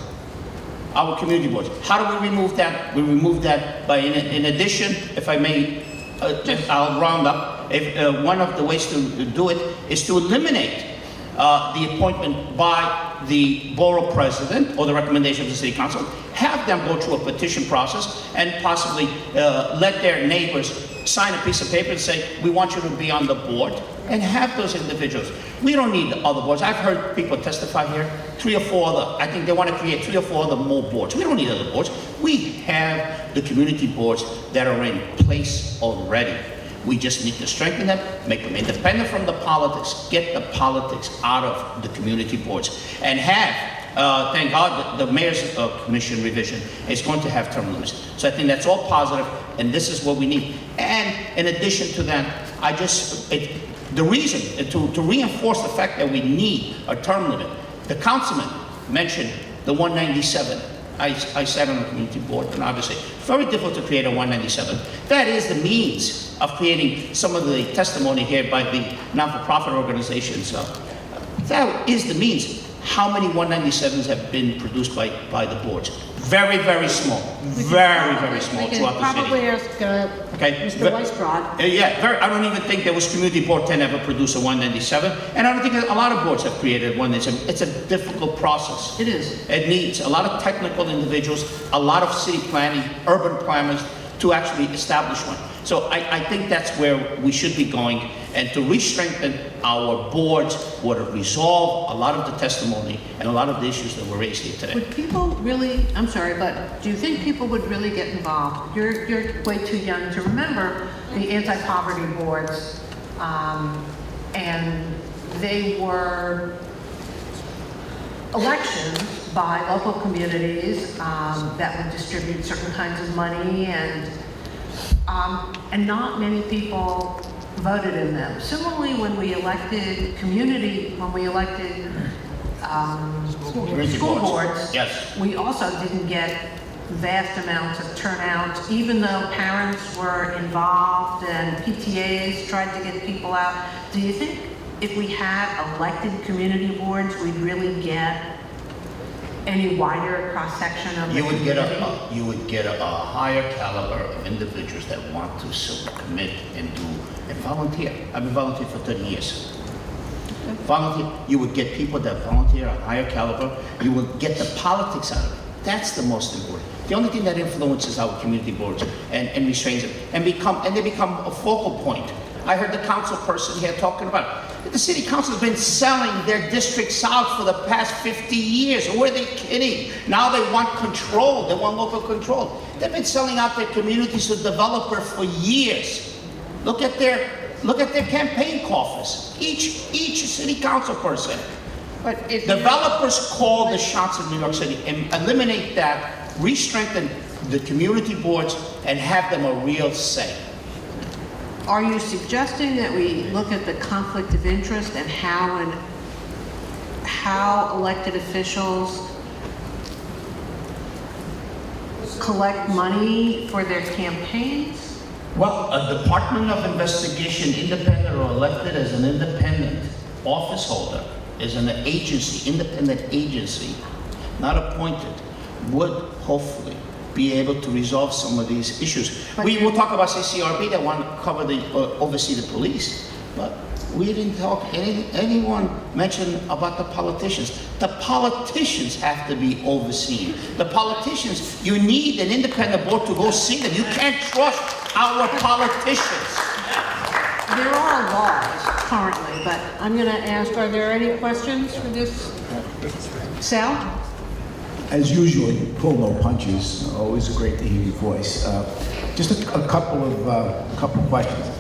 our community boards. How do we remove that? We remove that by, in addition, if I may, I'll round up. One of the ways to do it is to eliminate the appointment by the borough president or the recommendation of the city council, have them go through a petition process and possibly let their neighbors sign a piece of paper and say, we want you to be on the board, and have those individuals. We don't need other boards. I've heard people testify here, 3 or 4 other, I think they want to create 3 or 4 other more boards. We don't need other boards. We have the community boards that are in place already. We just need to strengthen them, make them independent from the politics, get the politics out of the community boards, and have, thank God, the mayor's commission revision is going to have term limits. So I think that's all positive, and this is what we need. And in addition to that, the reason, to reinforce the fact that we need a term limit, the councilman mentioned the 197. I sat on the community board, and obviously, it's very difficult to create a 197. That is the means of creating some of the testimony here by the non-for-profit organizations. That is the means. How many 197s have been produced by the boards? Very, very small. Very, very small throughout the city. Probably ask Mr. Weisbrod. I don't even think there was Community Board 10 ever produced a 197, and I don't think a lot of boards have created 197. It's a difficult process. It is. It needs a lot of technical individuals, a lot of city planning, urban planners to actually establish one. So I think that's where we should be going, and to re-strengthen our boards would resolve a lot of the testimony and a lot of the issues that were raised here today. Would people really, I'm sorry, but do you think people would really get involved? You're way too young to remember the anti-poverty boards, and they were elections by local communities that would distribute certain kinds of money, and not many people voted in them. Similarly, when we elected Community school boards. boards, Yes. we also didn't get vast amounts of turnout, even though parents were involved and PTAs tried to get people out. Do you think if we had elected community boards, we'd really get any wider cross-section of the You would get community? a higher caliber of individuals that want to commit and volunteer. I've been volunteering for 30 years. Volunteer, you would get people that volunteer a higher caliber. You would get the politics out of it. That's the most important. The only thing that influences our community boards and restrains them and they become a focal point. I heard the council person here talking about the city council has been selling their districts out for the past 50 years. Who are they kidding? Now they want control. They want local control. They've been selling out their communities to developers for years. Look at their campaign coffers. Each city council person. But if Developers call the shots in New York City and eliminate that, re-strengthen the community boards and have them a real say. Are you suggesting that we look at the conflict of interest and how elected officials collect money for their campaigns? Well, a Department of Investigation, independent or elected as an independent office holder, is an agency, independent agency, not appointed, would hopefully be able to resolve some of these issues. We will talk about CCRB that want to cover oversee the police, but we didn't talk, anyone mention about the politicians. The politicians have to be overseen. The politicians, you need an independent board to go see them. You can't trust our politicians. There are laws currently, but I'm going to ask, are there any questions for this? Sal? As usual, you pull no punches. Always great to hear your voice. Just a couple questions.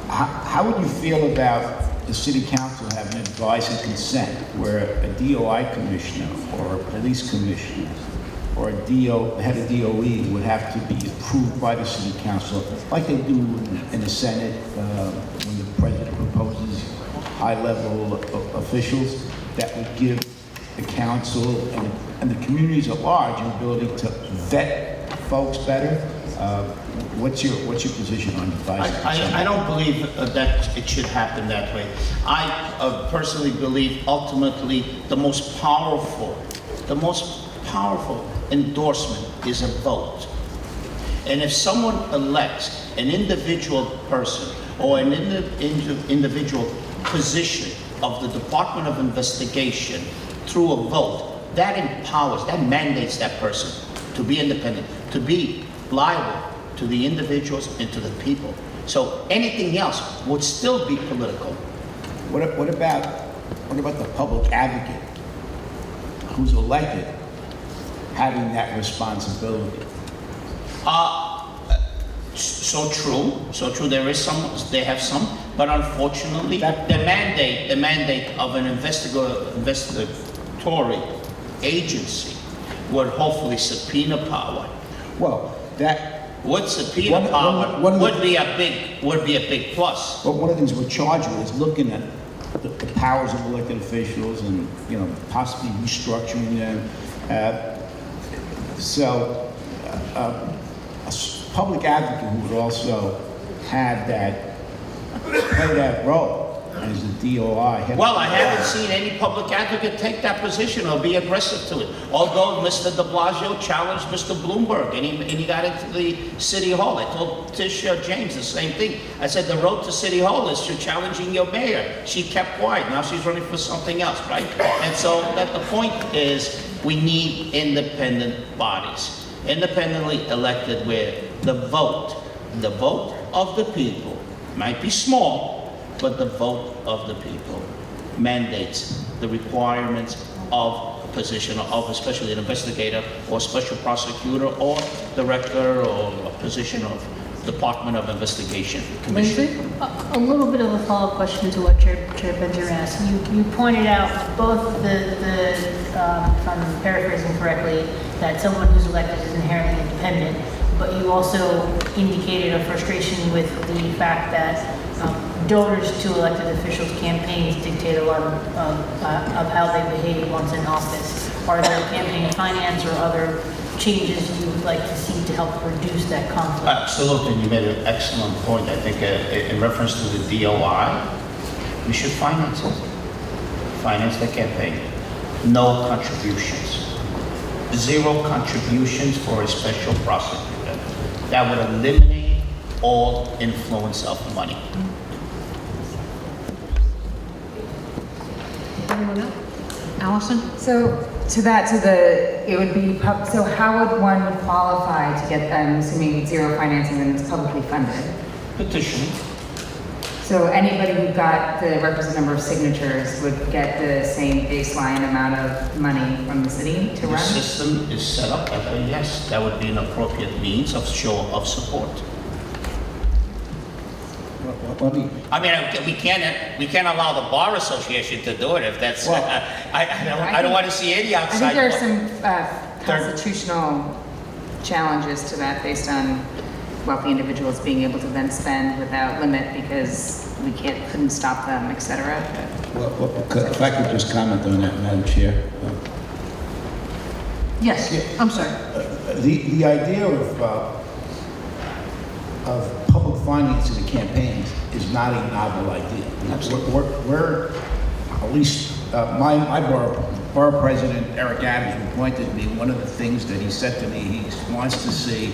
How would you feel about the city council having advice and consent where a DOI commissioner or a police commissioner or a head of DOE would have to be approved by the city council, like they do in the Senate when the president proposes high-level officials that would give the council and the communities at large an ability to vet folks better? What's your position on advice? I don't believe that it should happen that way. I personally believe ultimately the most powerful endorsement is a vote. And if someone elects an individual person or an individual position of the Department of Investigation through a vote, that empowers, that mandates that person to be independent, to be liable to the individuals and to the people. So anything else would still be political. What about the public advocate who's elected having that responsibility? So true. They have some, but unfortunately, the mandate of an investigatory agency would hopefully subpoena power. Well, that would subpoena power would be a big plus. But one of the things we're charged with is looking at the powers of elected officials and possibly restructuring them. So a public advocate who would also have play that role as a DOI. Well, I haven't seen any public advocate take that position or be aggressive to it. Although Mr. de Blasio challenged Mr. Bloomberg and he got into the City Hall. I told Tisha James the same thing. I said the road to City Hall is you're challenging your mayor. She kept quiet. Now she's running for something else, right? And so that the point is we need independent bodies, independently elected where the vote of the people might be small, but the vote of the people mandates the requirements of a position of especially an investigator or special prosecutor or director or a position of Department of Investigation Commission. A little bit of a follow-up question to what Chair Benzer asked. You pointed out both if I'm paraphrasing correctly, that someone who's elected is inherently independent, but you also indicated a frustration with the fact that donors to elected officials' campaigns dictate a lot of how they behave once in office. Are there campaign finance or other changes you would like to see to help reduce that conflict? Absolutely, and you made an excellent point. I think in reference to the DOI, we should finance it. Finance the campaign. No contributions. 0 contributions for a special prosecutor. That would eliminate all influence of money. Anyone else? Allison? So it would be, so how would one qualify to get, I'm assuming 0 financing and it's publicly funded? Petitioning. So anybody who got the requisite number of signatures would get the same baseline amount of money from the city to The run? system is set up, yes, that would be an appropriate means of show of support. I mean, we can't allow the Bar Association to do it if that's, I don't want to see any outside. I think there are some constitutional challenges to that based on wealthy individuals being able to then spend without limit because we couldn't stop them, et cetera. If I could just comment on that, Madam Chair. Yes, I'm sorry. The idea of public financing the campaigns is not a novel idea. We're at least, my borough president, Eric Adams, who appointed me, one of the things that he said to me, he wants to see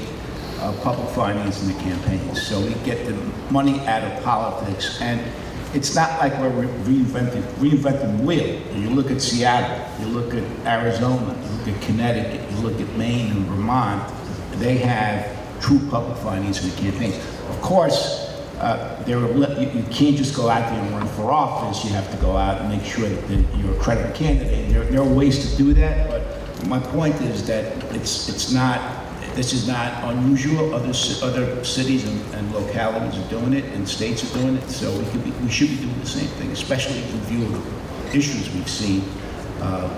public financing the campaigns. So we get the money out of politics, and it's not like we're reinventing the wheel. You look at Seattle, you look at Arizona, you look at Connecticut, you look at Maine and Vermont, they have true public financing the campaigns. Of course, you can't just go out there and run for office. You have to go out and make sure that you're a credible candidate. There are ways to do that, but my point is that this is not unusual. Other cities and localities are doing it, and states are doing it. So we should be doing the same thing, especially in view of the issues we've seen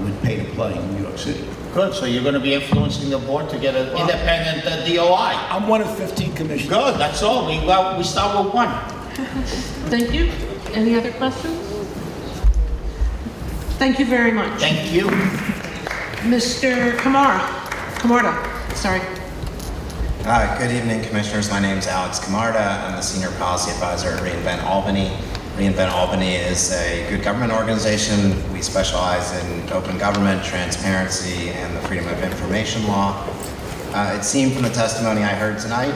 with pay to play in New York City. Good, so you're going to be influencing the board to get an independent DOI. I'm one of 15 commissioners. Good, that's all. We start with 1. Thank you. Any other questions? Thank you very much. Thank you. Mr. Camarda, sorry. Good evening, Commissioners. My name is Alex Camarda. I'm the Senior Policy Advisor at Reinvent Albany. Reinvent Albany is a good government organization. We specialize in open government, transparency, and the freedom of information law. It seemed from the testimony I heard tonight,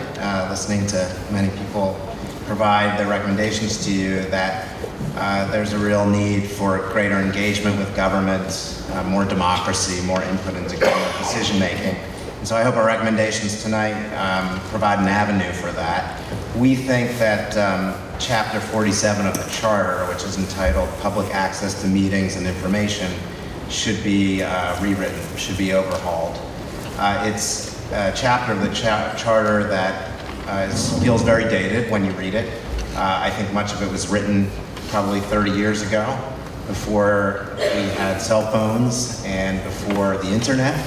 listening to many people provide their recommendations to you, that there's a real need for greater engagement with government, more democracy, more input into government decision-making. And so I hope our recommendations tonight provide an avenue for that. We think that Chapter 47 of the Charter, which is entitled Public Access to Meetings and Information, should be rewritten, should be overhauled. It's a chapter of the Charter that feels very dated when you read it. I think much of it was written probably 30 years ago, before we had cell phones and before the internet,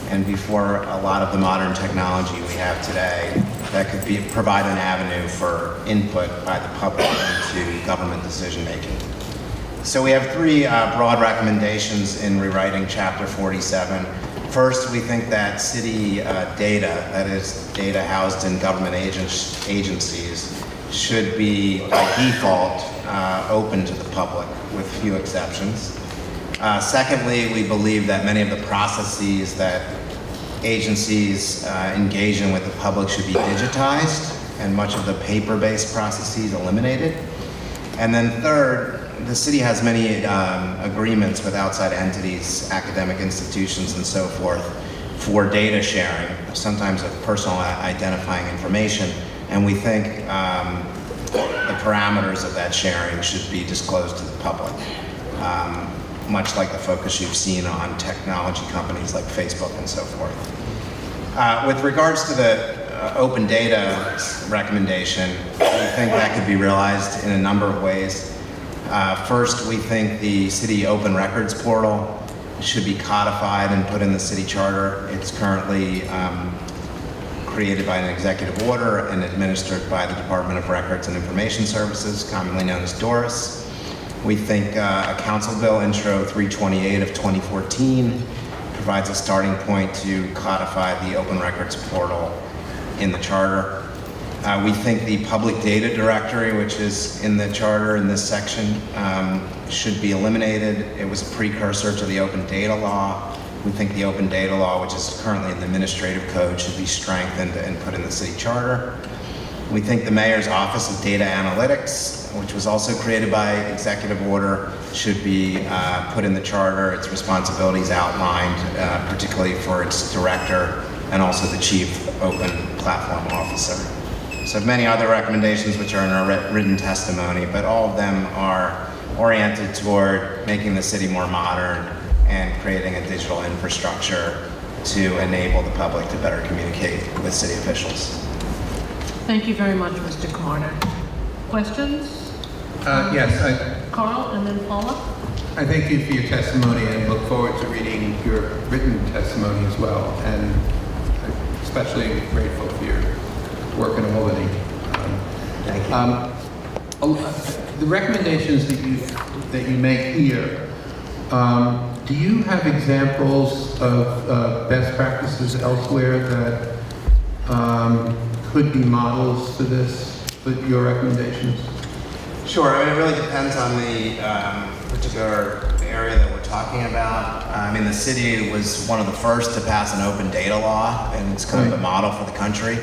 and before a lot of the modern technology we have today that could provide an avenue for input by the public into government decision making. So we have 3 broad recommendations in rewriting Chapter 47. First, we think that city data, that is data housed in government agencies, should be by default open to the public with few exceptions. Secondly, we believe that many of the processes that agencies engage in with the public should be digitized and much of the paper-based processes eliminated. And then third, the city has many agreements with outside entities, academic institutions, and so forth for data sharing, sometimes of personal identifying information. And we think the parameters of that sharing should be disclosed to the public, much like the focus you've seen on technology companies like Facebook and so forth. With regards to the open data recommendation, we think that could be realized in a number of ways. First, we think the city open records portal should be codified and put in the city charter. It's currently created by an executive order and administered by the Department of Records and Information Services, commonly known as DORIS. We think a Council Bill Intro 328 of 2014 provides a starting point to codify the open records portal in the charter. We think the public data directory, which is in the charter in this section, should be eliminated. It was a precursor to the open data law. We think the open data law, which is currently in the administrative code, should be strengthened and put in the city charter. We think the mayor's Office of Data Analytics, which was also created by executive order, should be put in the charter. Its responsibilities outlined, particularly for its director and also the chief open platform officer. So many other recommendations which are in our written testimony, but all of them are oriented toward making the city more modern and creating a digital infrastructure to enable the public to better communicate with city officials. Thank you very much, Mr. Carter. Questions? Yes, Carl and then Paula? I thank you for your testimony and look forward to reading your written testimony as well. And I'm especially grateful for your work in Albany. Thank you. The recommendations that you make here, do you have examples of best practices elsewhere that could be models to this, with your recommendations? Sure. I mean, it really depends on the particular area that we're talking about. I mean, the city was one of the first to pass an open data law, and it's kind of a model for the country.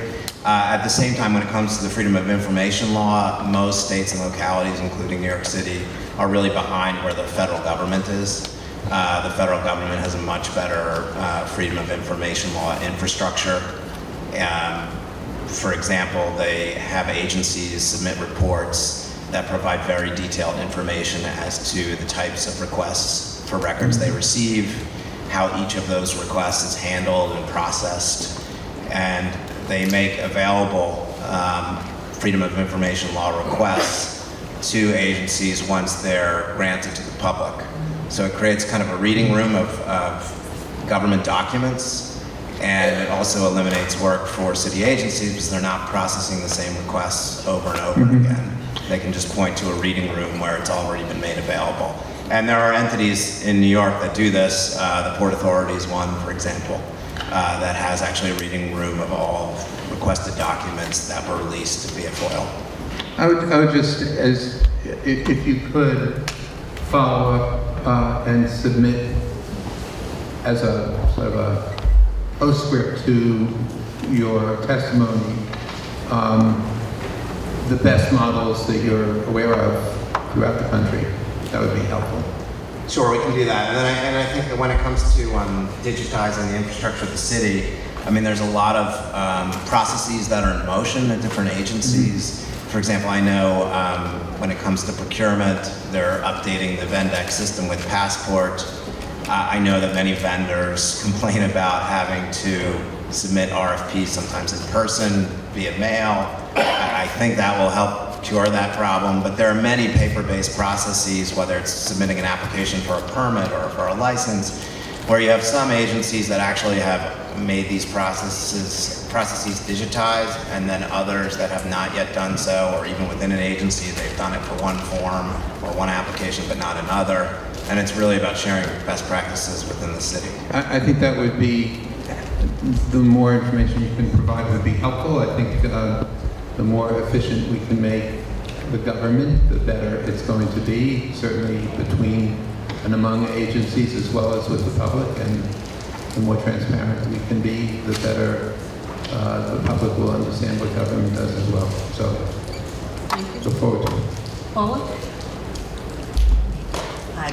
At the same time, when it comes to the Freedom of Information law, most states and localities, including New York City, are really behind where the federal government is. The federal government has a much better Freedom of Information law infrastructure. For example, they have agencies submit reports that provide very detailed information as to the types of requests for records they receive, how each of those requests is handled and processed, and they make available Freedom of Information law requests to agencies once they're granted to the public. So it creates kind of a reading room of government documents, and it also eliminates work for city agencies because they're not processing the same requests over and over again. They can just point to a reading room where it's already been made available. And there are entities in New York that do this. The Port Authority is one, for example, that has actually a reading room of all requested documents that were released via FOIL. I would just, if you could follow up and submit as a sort of a postscript to your testimony, the best models that you're aware of throughout the country. That would be helpful. Sure, we can do that. And I think that when it comes to digitizing the infrastructure of the city, I mean, there's a lot of processes that are in motion at different agencies. For example, I know when it comes to procurement, they're updating the Vendex system with Passport. I know that many vendors complain about having to submit RFPs sometimes in person, via mail. I think that will help cure that problem, but there are many paper-based processes, whether it's submitting an application for a permit or for a license, where you have some agencies that actually have made these processes digitized, and then others that have not yet done so, or even within an agency, they've done it for one form or one application, but not another. And it's really about sharing best practices within the city. I think that would be, the more information you can provide would be helpful. I think the more efficient we can make the government, the better it's going to be, certainly between and among agencies as well as with the public. And the more transparent we can be, the better the public will understand what government does as well. So, look forward to it. Paula?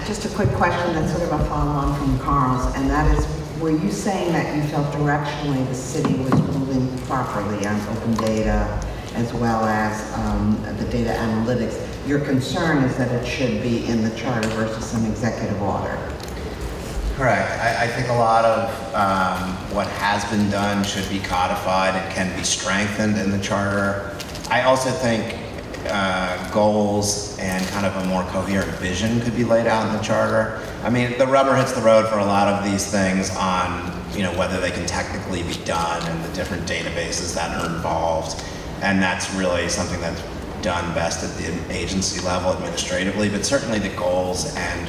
Just a quick question that's sort of a follow-on from Carl's, and that is, were you saying that you felt directionally the city was moving properly on open data as well as the data analytics? Your concern is that it should be in the charter versus an executive order. Correct. I think a lot of what has been done should be codified and can be strengthened in the charter. I also think goals and kind of a more coherent vision could be laid out in the charter. I mean, the rubber hits the road for a lot of these things on, whether they can technically be done and the different databases that are involved. And that's really something that's done best at the agency level administratively, but certainly the goals and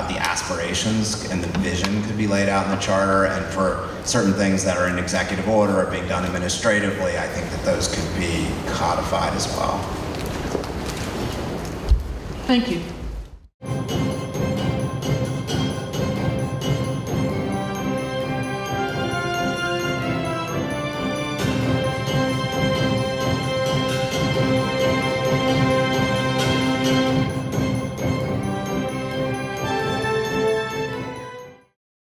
the aspirations and the vision could be laid out in the charter, and for certain things that are in executive order or being done administratively, I think that those could be codified as well. Thank you.